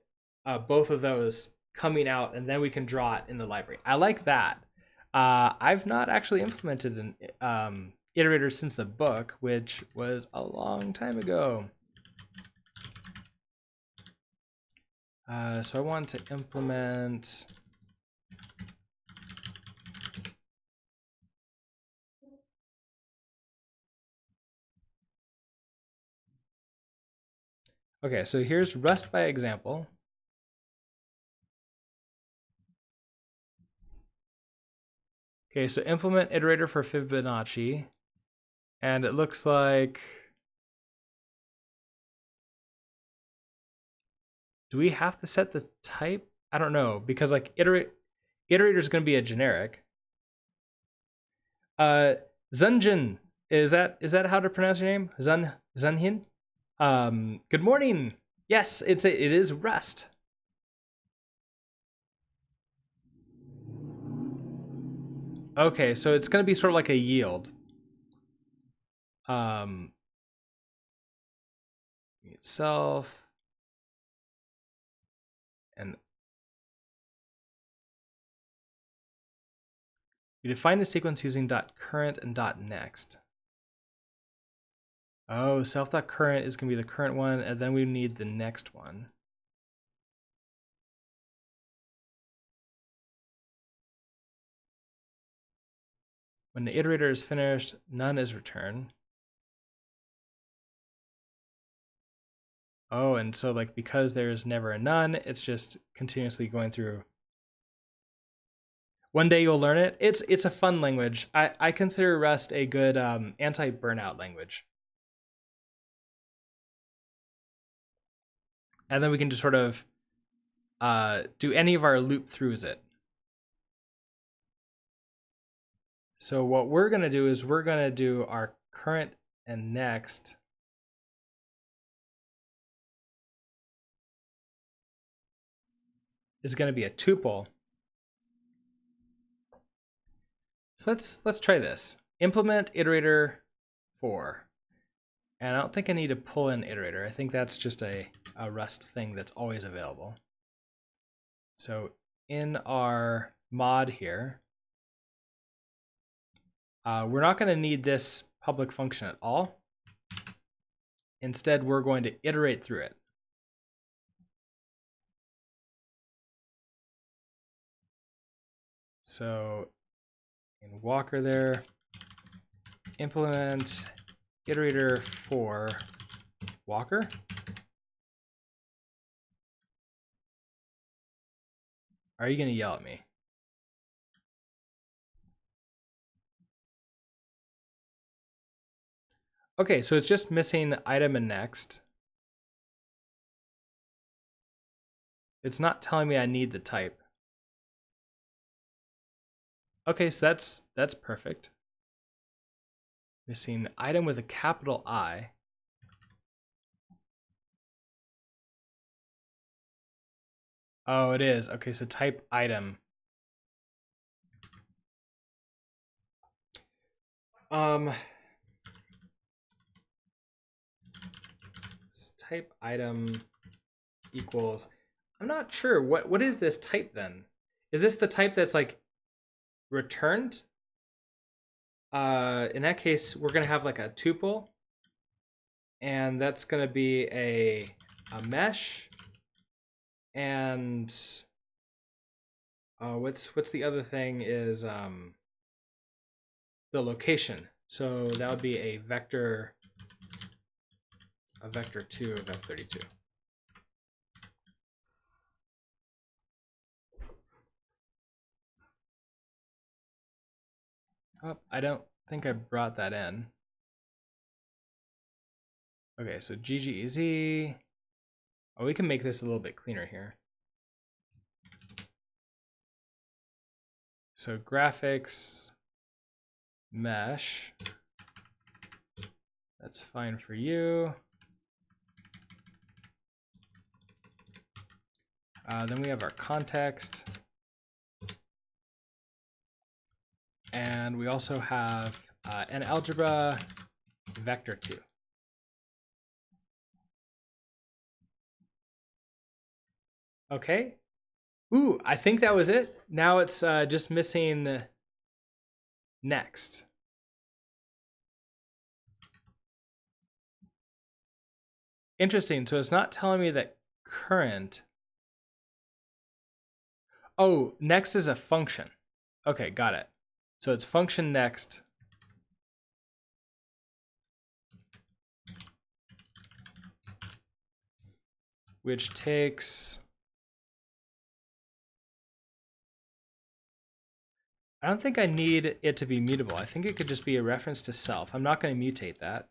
both of those coming out, and then we can draw it in the library. I like that. I've not actually implemented an iterator since the book, which was a long time ago. So I want to implement. Okay, so here's Rust by example. Okay, so implement iterator for Fibonacci. And it looks like, do we have to set the type? I don't know, because like iterator is going to be a generic. Zunjin, is that how to pronounce your name? Zunhin? Good morning. Yes, it is Rust. Okay, so it's going to be sort of like a yield. Itself and we define the sequence using .current and .next. Oh, self.current is going to be the current one, and then we need the next one. When the iterator is finished, none is returned. Oh, and so like because there's never a none, it's just continuously going through. One day you'll learn it. It's a fun language. I consider Rust a good anti-burnout language. And then we can just sort of do any of our loop throughs it. So what we're going to do is we're going to do our current and next. Is going to be a tuple. So let's try this. Implement iterator 4. And I don't think I need to pull in iterator. I think that's just a Rust thing that's always available. So in our mod here, we're not going to need this public function at all. Instead, we're going to iterate through it. So in Walker there, implement iterator for Walker. Are you going to yell at me? Okay, so it's just missing item and next. It's not telling me I need the type. Okay, so that's perfect. Missing item with a capital I. Oh, it is. Okay, so type item. Type item equals. I'm not sure. What is this type then? Is this the type that's like returned? In that case, we're gonna have like a tuple, and that's gonna be a mesh. And what's the other thing is the location. So that would be a vector 2 of f32. Oh, I don't think I brought that in. Okay, so GGEZ. Oh, we can make this a little bit cleaner here. So graphics, mesh. That's fine for you. Then we have our context. And we also have an algebra vector 2. Okay. Ooh, I think that was it. Now it's just missing next. Interesting. So it's not telling me that current. Oh, next is a function. Okay, got it. So it's function next. Which takes. I don't think I need it to be mutable. I think it could just be a reference to self. I'm not going to mutate that.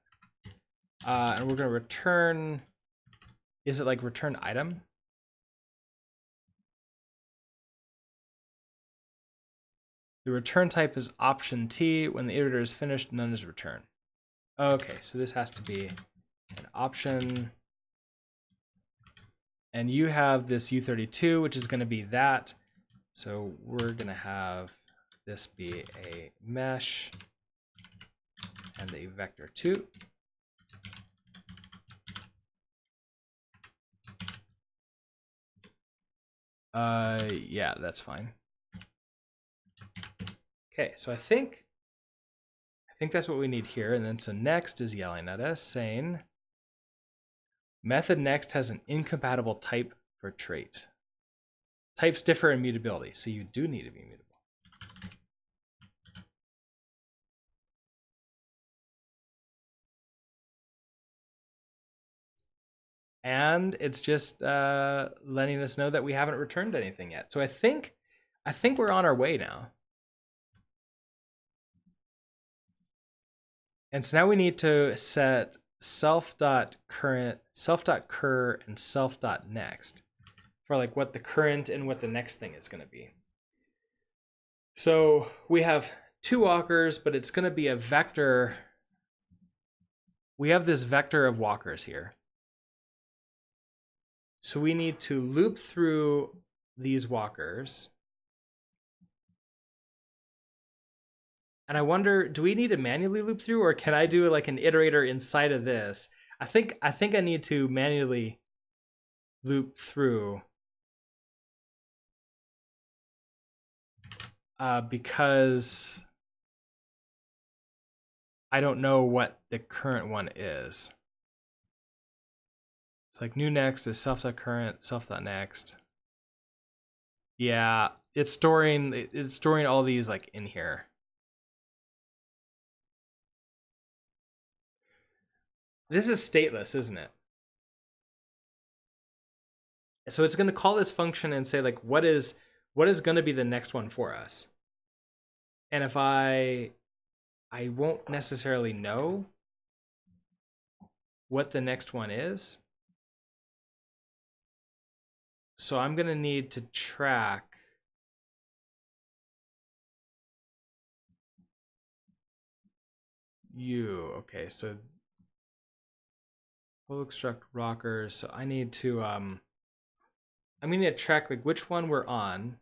And we're going to return. Is it like return item? The return type is option T. When the iterator is finished, none is returned. Okay, so this has to be an option. And you have this U32, which is going to be that. So we're going to have this be a mesh and a vector 2. Yeah, that's fine. Okay, so I think that's what we need here. And then so next is yelling at us saying, method next has an incompatible type for trait. Types differ in mutability, so you do need to be mutable. and it's just letting us know that we haven't returned anything yet. So I think we're on our way now. And so now we need to set self.current, self.cur, and self.next for like what the current and what the next thing is going to be. So we have two walkers, but it's going to be a vector. We have this vector of walkers here. So we need to loop through these walkers. And I wonder, do we need to manually loop through, or can I do like an iterator inside of this? I think I need to manually loop through because I don't know what the current one is. It's like new next is self.current, self.next. Yeah, it's storing all these like in here. This is stateless, isn't it? So it's going to call this function and say like what is going to be the next one for us. And if I won't necessarily know what the next one is. So I'm going to need to track you. Okay, so full extract rockers. So I need to I'm going to track like which one we're on.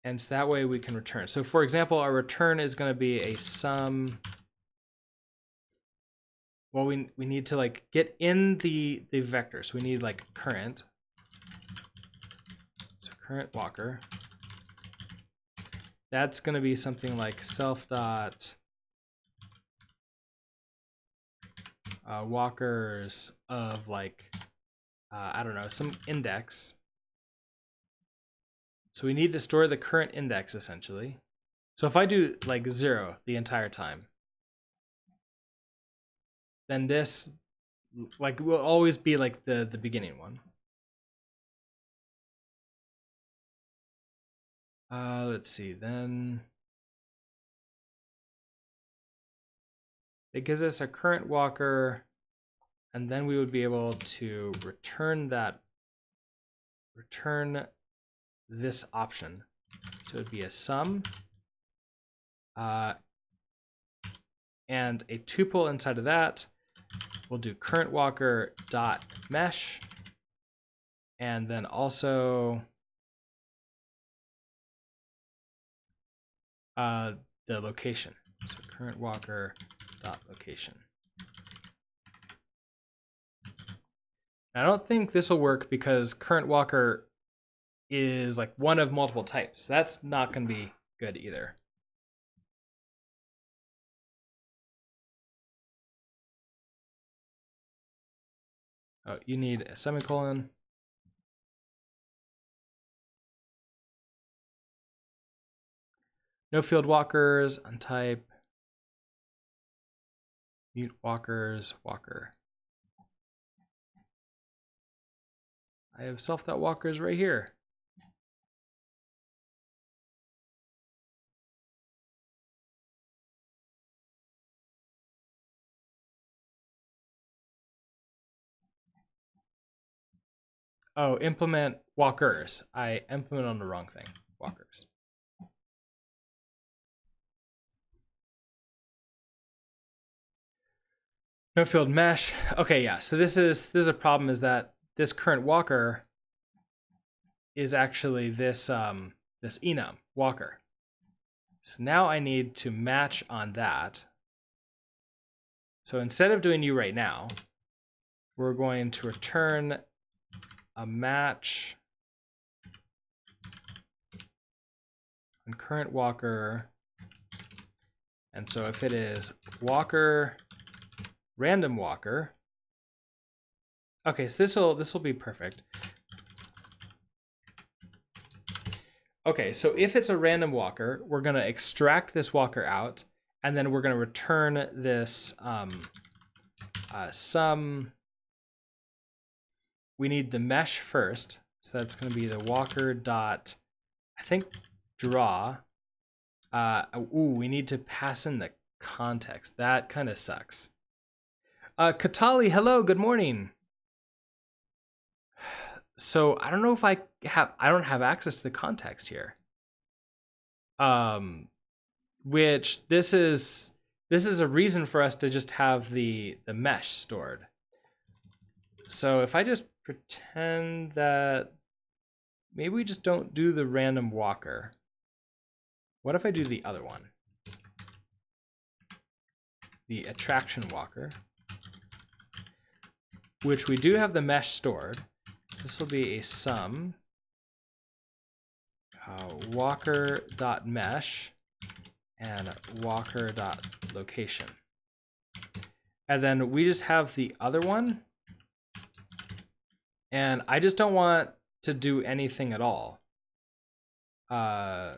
And so that way we can return. So for example, our return is going to be a sum. Well, we need to like get in the vector. So we need like current. So current walker. That's going to be something like self dot walkers of like, I don't know, some index. So we need to store the current index essentially. So if I do like 0 the entire time, then this like will always be like the beginning one. Let's see, then it gives us a current walker, and then we would be able to return this option. So it'd be a sum and a tuple inside of that. We'll do current walker dot mesh, and then also the location. So current walker dot location. I don't think this will work because current walker is like one of multiple types. That's not going to be good either. Oh, you need a semicolon. No field walkers, untype. Mute walkers, walker. I have self.walkers right here. Oh, implement walkers. I implement on the wrong thing. Walkers. No field mesh. Okay, yeah. So this is a problem, is that this current walker is actually this this enum walker. So now I need to match on that. So instead of doing you right now, we're going to return a match on current walker. And so if it is walker, random walker. Okay, so this will be perfect. Okay, so if it's a random walker, we're going to extract this walker out, and then we're going to return this sum. We need the mesh first. So that's going to be the walker dot, I think, draw. We need to pass in the context. That kind of sucks. Katali, hello, good morning. So I don't know if I don't have access to the context here. Which this is a reason for us to just have the mesh stored. So if I just pretend that maybe we just don't do the random walker. What if I do the other one? The attraction walker, which we do have the mesh stored. So this will be a sum walker.mesh and walker.location. And then we just have the other one. And I just don't want to do anything at all. I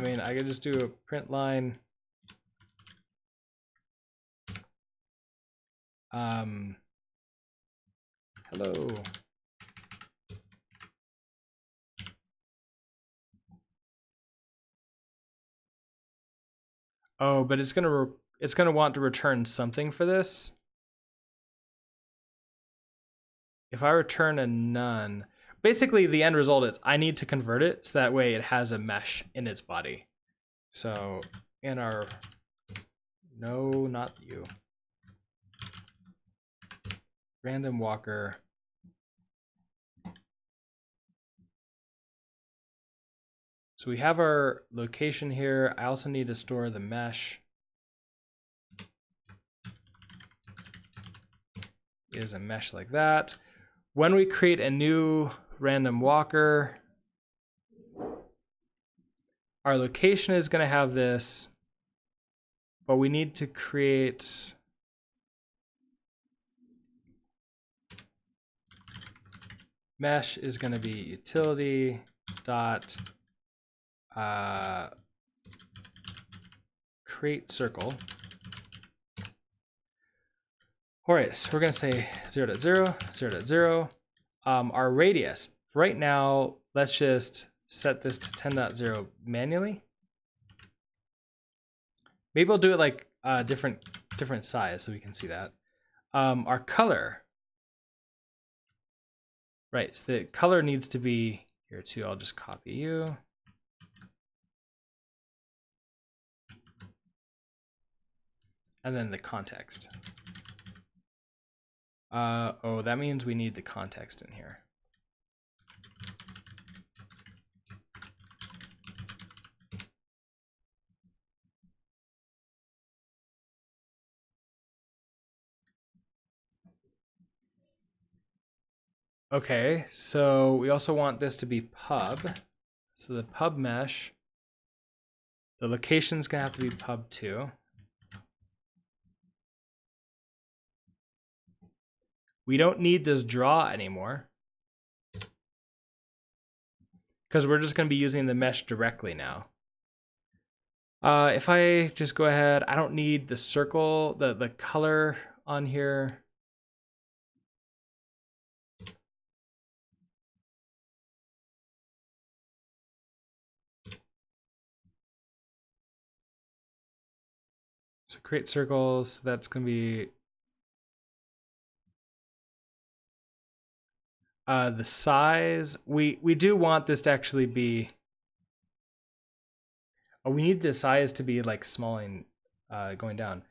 mean, I could just do a print line. Hello. Oh, but it's gonna want to return something for this. If I return a none, basically the end result is I need to convert it so that way it has a mesh in its body. So in our, no, not you. Random walker. So we have our location here. I also need to store the mesh. Is a mesh like that. When we create a new random walker, our location is going to have this, but we need to create mesh is going to be utility dot create circle. All right, so we're going to say 0.0, 0.0. Our radius, right now, let's just set this to 10.0 manually. Maybe we'll do it like different size so we can see that. Our color, right, so the color needs to be here too. I'll just copy you. And then the context. Oh, that means we need the context in here. Okay, so we also want this to be pub. So the pub mesh, the location's gonna have to be pub 2. We don't need this draw anymore because we're just gonna be using the mesh directly now. If I just go ahead, I don't need the circle, the color on here. So create circles, that's gonna be the size. We do want this to actually be, we need the size to be like small and going down.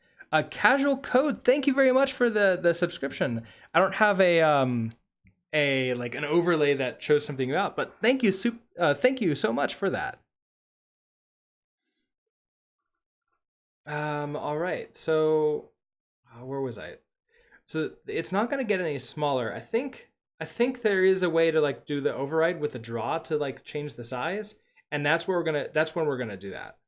Casual Code, thank you very much for the subscription. I don't have a like an overlay that shows something out, but thank you so much for that. All right, so where was I? So it's not gonna get any smaller. I think there is a way to like do the override with the draw to like change the size, and that's when we're gonna do that.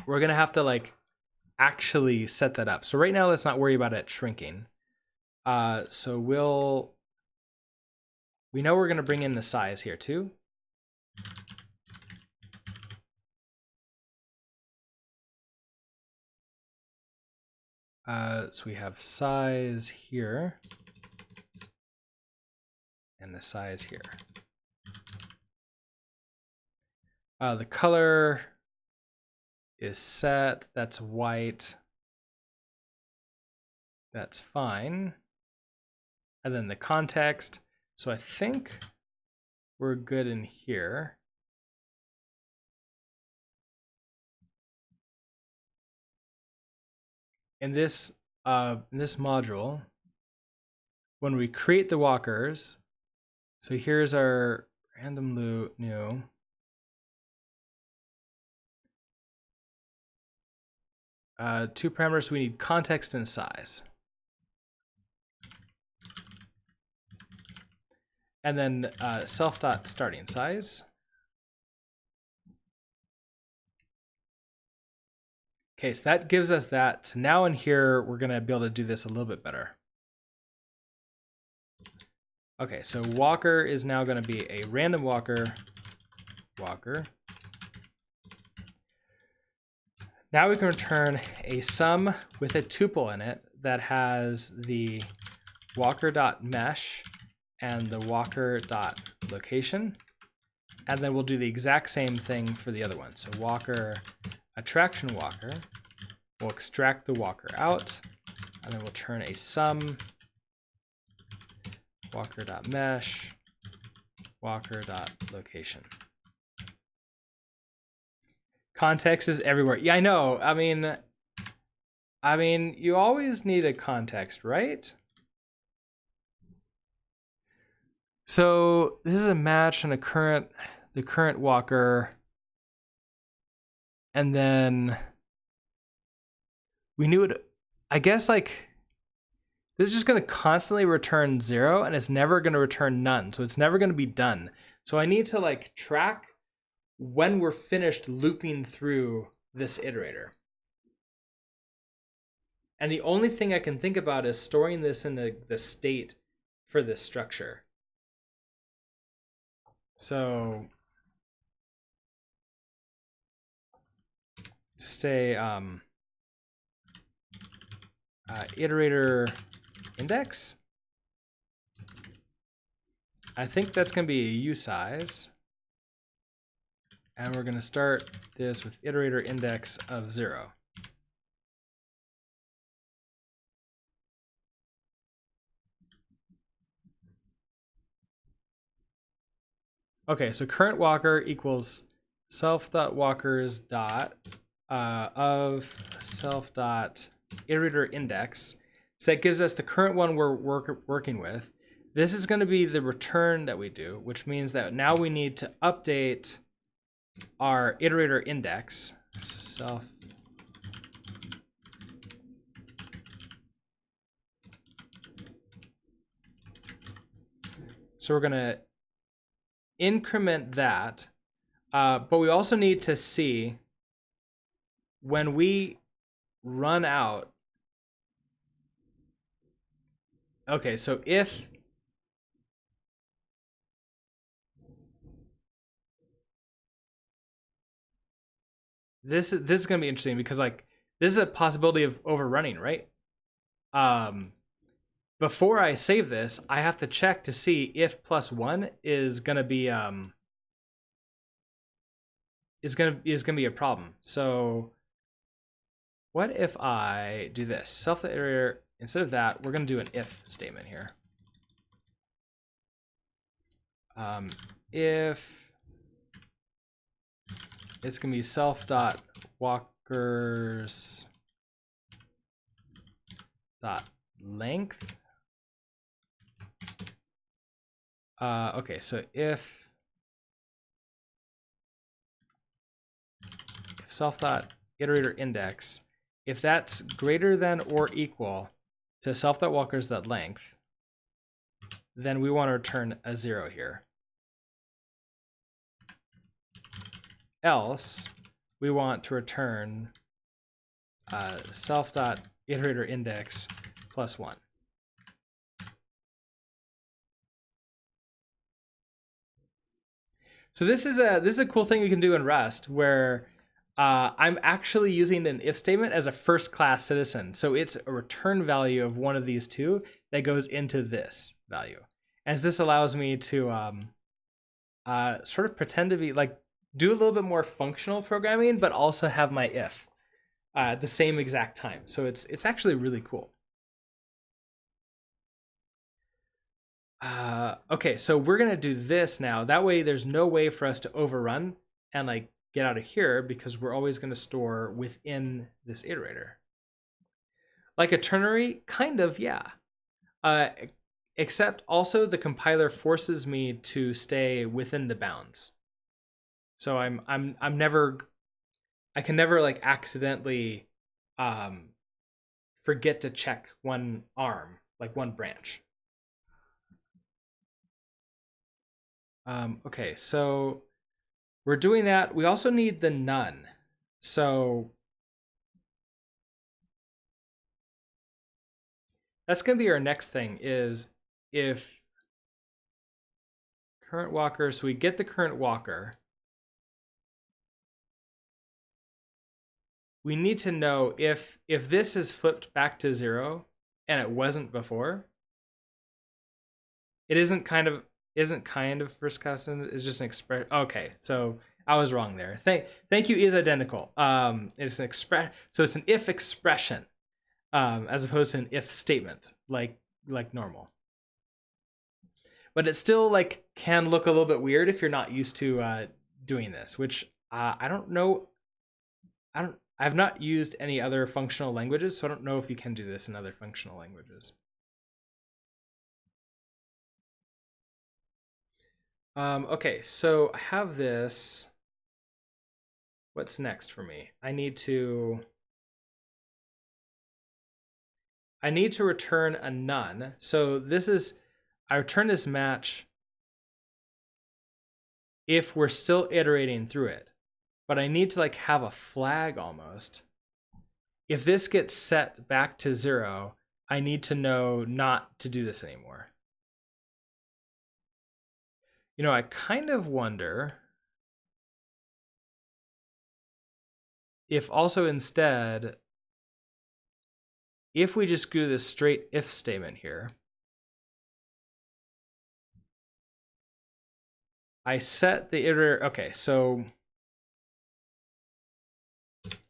We're gonna have to like actually set that up. So right now, let's not worry about it shrinking. So we know we're gonna bring in the size here too. So we have size here and the size here. The color is set. That's white. That's fine. And then the context. So I think we're good in here. In this module, when we create the walkers, so here's our random new. Two parameters, we need context and size. And then self.starting size. Okay, so that gives us that. So now in here, we're gonna be able to do this a little bit better. Okay, so walker is now gonna be a random walker. Now we can return a sum with a tuple in it that has the walker.mesh and the walker.location. And then we'll do the exact same thing for the other one. So walker, a traction walker, we'll extract the walker out, and then we'll turn a sum, walker.mesh, walker.location. Context is everywhere. Yeah, I know. I mean, you always need a context, right? So this is a match and the current walker, and then we knew it. I guess like this is just going to constantly return 0, and it's never going to return none. So it's never going to be done. So I need to like track when we're finished looping through this iterator. And the only thing I can think about is storing this in the state for this structure. So to stay iterator index, I think that's going to be a usize. And we're going to start this with iterator index of 0. Okay, so current walker equals self.walkers dot of self.iterator index. So that gives us the current one we're working with. This is going to be the return that we do, which means that now we need to update our iterator index. So we're going to increment that, but we also need to see when we run out. Okay, so if this is going to be interesting because like this is a possibility of overrunning, right? Before I save this, I have to check to see if +1 is going to be is going to be a problem. So what if I do this? Self.iterator, instead of that, we're going to do an if statement here. If it's going to be self.walkers.length. Okay, so if self.iterator index, if that's greater than or equal to self.walkers.length, then we want to return a 0 here. Else, we want to return self.iterator index +1. So this is a cool thing we can do in Rust where I'm actually using an if statement as a first class citizen. So it's a return value of one of these two that goes into this value. As this allows me to sort of pretend to be like, do a little bit more functional programming, but also have my if at the same exact time. So it's actually really cool. Okay, so we're gonna do this now. That way there's no way for us to overrun and like get out of here because we're always gonna store within this iterator. Like a ternary, kind of, yeah. Except also the compiler forces me to stay within the bounds. So I can never like accidentally forget to check one arm, like one branch. Okay, so we're doing that. We also need the none. So that's going to be our next thing is if current walker, so we get the current walker. We need to know if this is flipped back to 0 and it wasn't before. It isn't kind of first class, it's just an expression. Okay, so I was wrong there. Thank you is identical. It's an express, so it's an if expression, as opposed to an if statement, like normal. But it still like can look a little bit weird if you're not used to doing this, which I don't know. I've not used any other functional languages, so I don't know if you can do this in other functional languages. Okay, so I have this. What's next for me? I need to return a none. So this is, I return this match if we're still iterating through it. But I need to like have a flag almost. If this gets set back to 0, I need to know not to do this anymore. You know, I kind of wonder if also instead, if we just do this straight if statement here, I set the iterator. Okay, so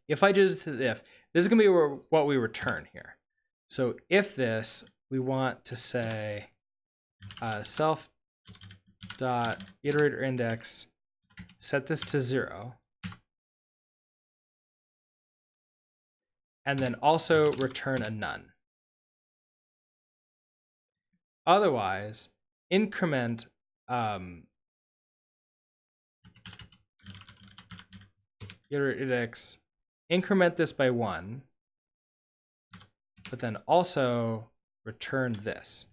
if I just if, this is gonna be what we return here. So if this, we want to say self dot iterator index, set this to 0, and then also return a none. Otherwise, increment iterator index, increment this by 1, but then also return this.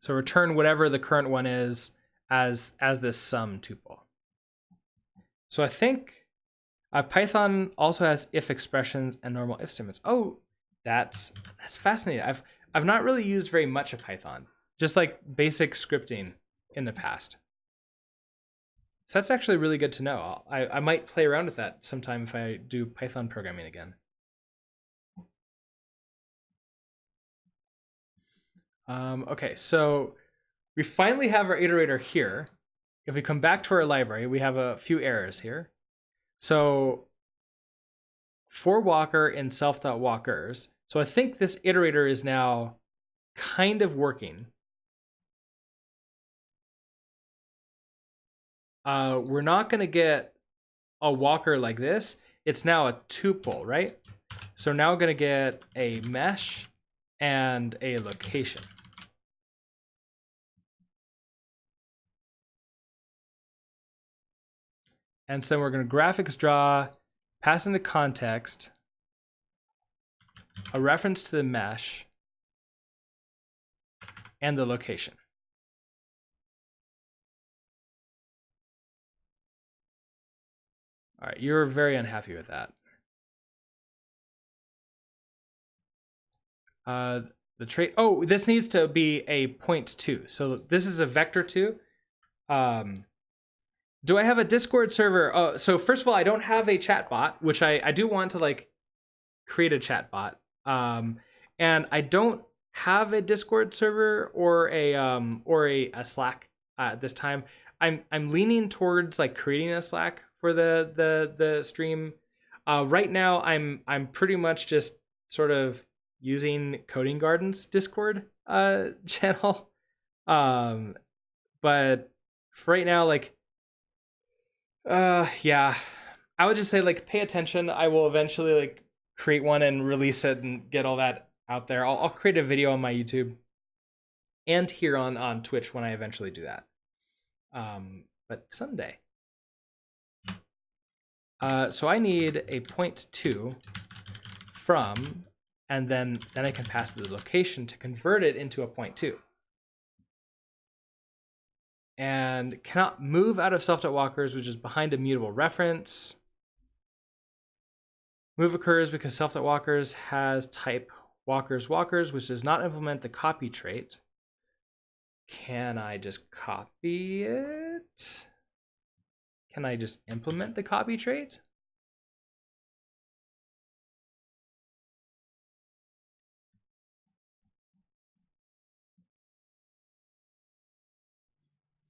So return whatever the current one is as this sum tuple. So I think Python also has if expressions and normal if statements. Oh, that's fascinating. I've not really used very much of Python, just like basic scripting in the past. So that's actually really good to know. I might play around with that sometime if I do Python programming again. Okay, so we finally have our iterator here. If we come back to our library, we have a few errors here. So for walker in self.walkers, so I think this iterator is now kind of working. We're not going to get a walker like this. It's now a tuple, right? So now we're going to get a mesh and a location. And so we're going to graphics draw, pass into context, a reference to the mesh, and the location. All right, you're very unhappy with that. The trait, oh, this needs to be a point 2. So this is a vector 2. Do I have a Discord server? Oh, so first of all, I don't have a chat bot, which I do want to like create a chat bot. And I don't have a Discord server or a Slack at this time. I'm leaning towards like creating a Slack for the stream. Right now, I'm pretty much just sort of using Coding Garden's Discord channel. But for right now, like, yeah, I would just say like pay attention. I will eventually like create one and release it and get all that out there. I'll create a video on my YouTube and here on Twitch when I eventually do that. But someday. So I need a point 2 from, and then I can pass the location to convert it into a point 2. And cannot move out of self.walkers, which is behind immutable reference. Move occurs because self.walkers has type walkers, which does not implement the copy trait. Can I just copy it? Can I just implement the copy trait?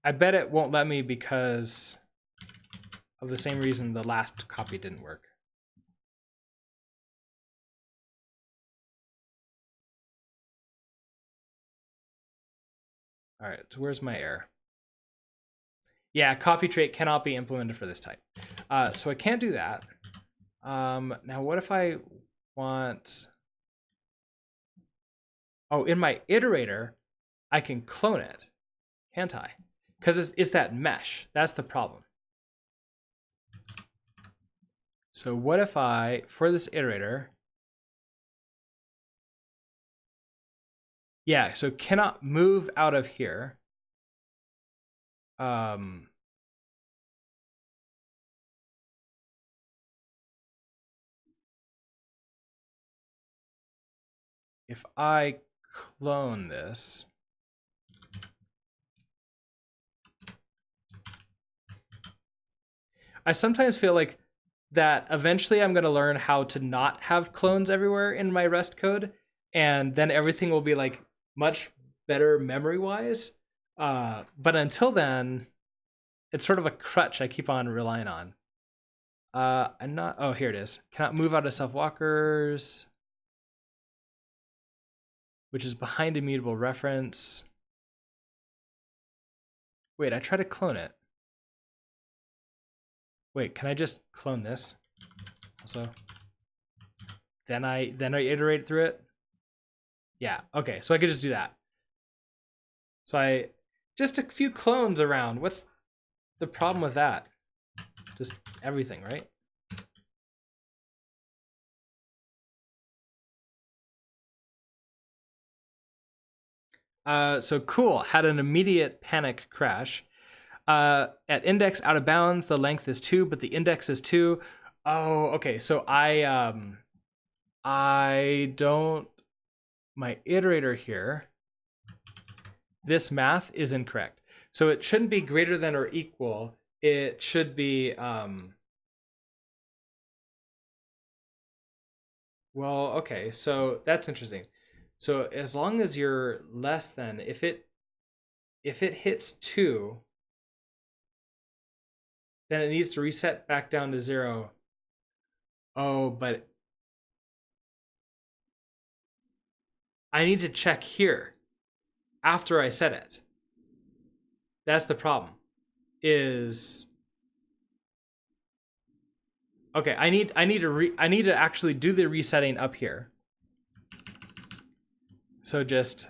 I bet it won't let me because of the same reason the last copy didn't work. All right, so where's my error? Yeah, copy trait cannot be implemented for this type. So I can't do that. Now what if I want, oh, in my iterator, I can clone it, can't I? Because it's that mesh, that's the problem. So what if I, for this iterator, yeah, so cannot move out of here. If I clone this, I sometimes feel like that eventually I'm going to learn how to not have clones everywhere in my Rust code, and then everything will be like much better memory-wise. But until then, it's sort of a crutch I keep on relying on. I'm not, oh, here it is. Cannot move out of self-walkers, which is behind immutable reference. Wait, I try to clone it. Wait, can I just clone this also? Then I iterate through it. Yeah, okay, so I could just do that. So I, just a few clones around. What's the problem with that? Just everything, right? So cool, had an immediate panic crash. At index out of bounds, the length is 2, but the index is 2. Oh, okay, so I don't, my iterator here, this math is incorrect. So it shouldn't be greater than or equal. It should be, well, okay, so that's interesting. So as long as you're less than, if it hits 2, then it needs to reset back down to 0. Oh, but I need to check here after I set it. That's the problem. Is okay. I need to actually do the resetting up here. So just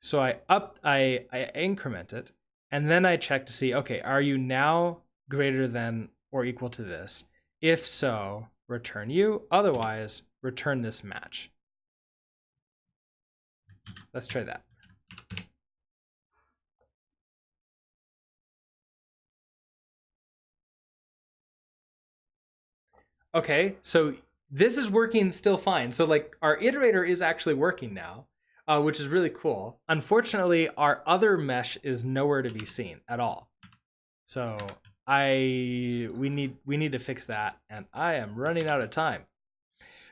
so I increment it, and then I check to see, okay, are you now greater than or equal to this? If so, return you. Otherwise, return this match. Let's try that. Okay, so this is working still fine. So like our iterator is actually working now. which is really cool. Unfortunately, our other mesh is nowhere to be seen at all. So we need to fix that, and I am running out of time.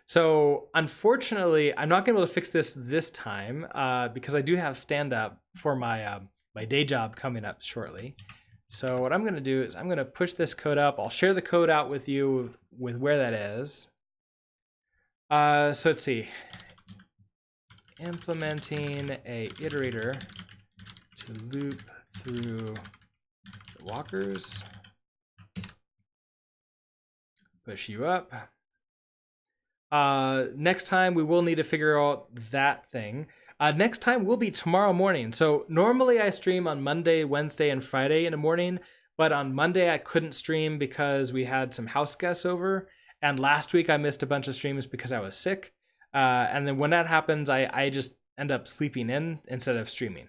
So unfortunately, I'm not going to be able to fix this time because I do have stand-up for my my day job coming up shortly. So what I'm going to do is I'm going to push this code up. I'll share the code out with you with where that is. So let's see. Implementing a iterator to loop through the walkers. Push you up. Next time we will need to figure out that thing. Next time will be tomorrow morning. So normally I stream on Monday, Wednesday, and Friday in the morning, but on Monday I couldn't stream because we had some house guests over, and last week I missed a bunch of streams because I was sick. And then when that happens, I just end up sleeping in instead of streaming.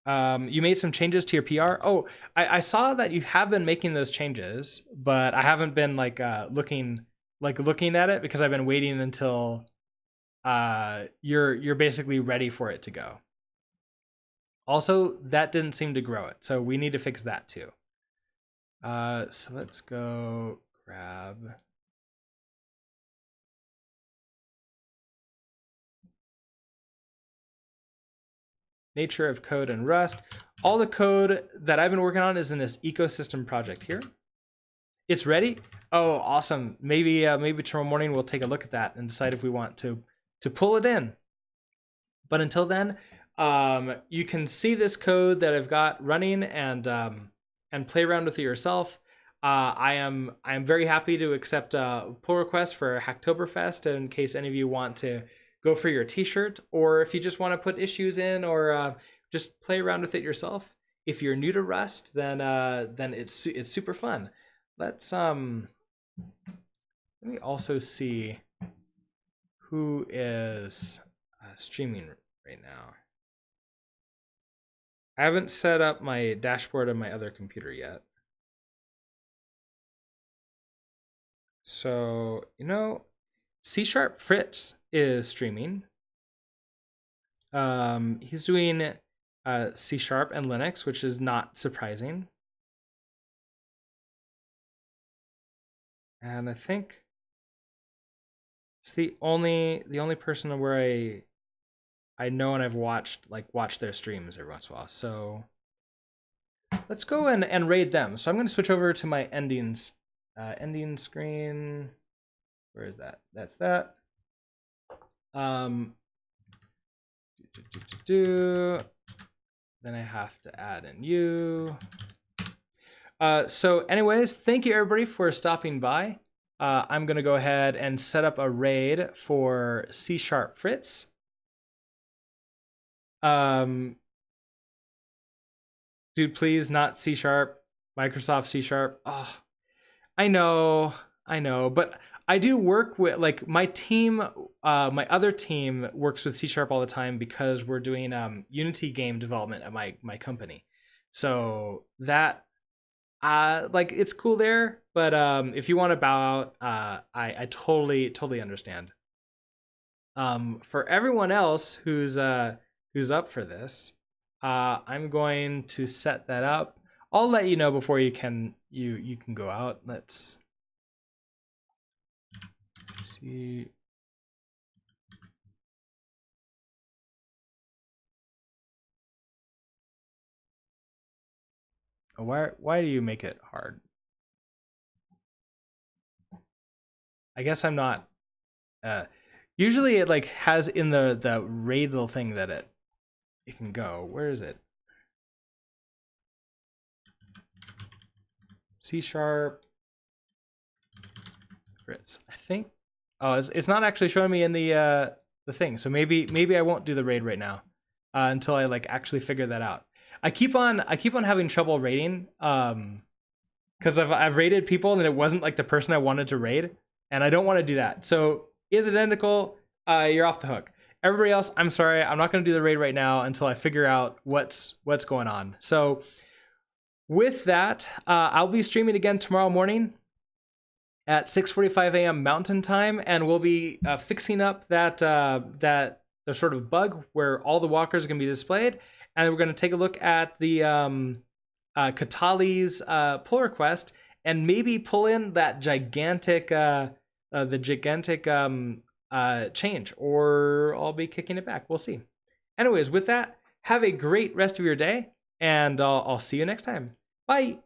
You made some changes to your PR. Oh, I saw that you have been making those changes, but I haven't been looking at it because I've been waiting until you're basically ready for it to go. Also, that didn't seem to grow it, so we need to fix that too. So let's go grab. Nature of code and Rust. All the code that I've been working on is in this ecosystem project here. It's ready. Oh, awesome. Maybe tomorrow morning we'll take a look at that and decide if we want to pull it in. But until then, you can see this code that I've got running and play around with it yourself. I am very happy to accept pull requests for Hacktoberfest in case any of you want to go for your t-shirt, or if you just want to put issues in or just play around with it yourself. If you're new to Rust, then it's super fun. Let me also see who is streaming right now. I haven't set up my dashboard on my other computer yet. So, C# Fritz is streaming. He's doing C# and Linux, which is not surprising. And I think it's the only person where I know and I've watched their streams every once in a while. So let's go and raid them. So I'm going to switch over to my ending screen. Where is that? That's that. Then I have to add in you. So anyways, thank you everybody for stopping by. I'm going to go ahead and set up a raid for C# Fritz. Dude, please, not C#, Microsoft C#. Oh, I know, but I do work with my team. My other team works with C# all the time because we're doing Unity game development at my company. So that it's cool there, but if you want to bow out, I totally understand. For everyone else who's up for this, I'm going to set that up. I'll let you know before you can go out. Let's see. Oh, why do you make it hard? I guess I'm not. Usually it has in the raid little thing that it can go. Where is it? C#. Fritz. I think. Oh, it's not actually showing me in the thing. So maybe I won't do the raid right now until I actually figure that out. I keep on having trouble raiding because I've raided people and it wasn't the person I wanted to raid, and I don't want to do that. So is identical? You're off the hook. Everybody else, I'm sorry, I'm not going to do the raid right now until I figure out what's going on. So with that, I'll be streaming again tomorrow morning at 6:45 a.m. Mountain Time, and we'll be fixing up that the sort of bug where all the walkers are going to be displayed, and we're going to take a look at the Katali's pull request and maybe pull in that gigantic change, or I'll be kicking it back. We'll see. Anyways, with that, have a great rest of your day, and I'll see you next time. Bye.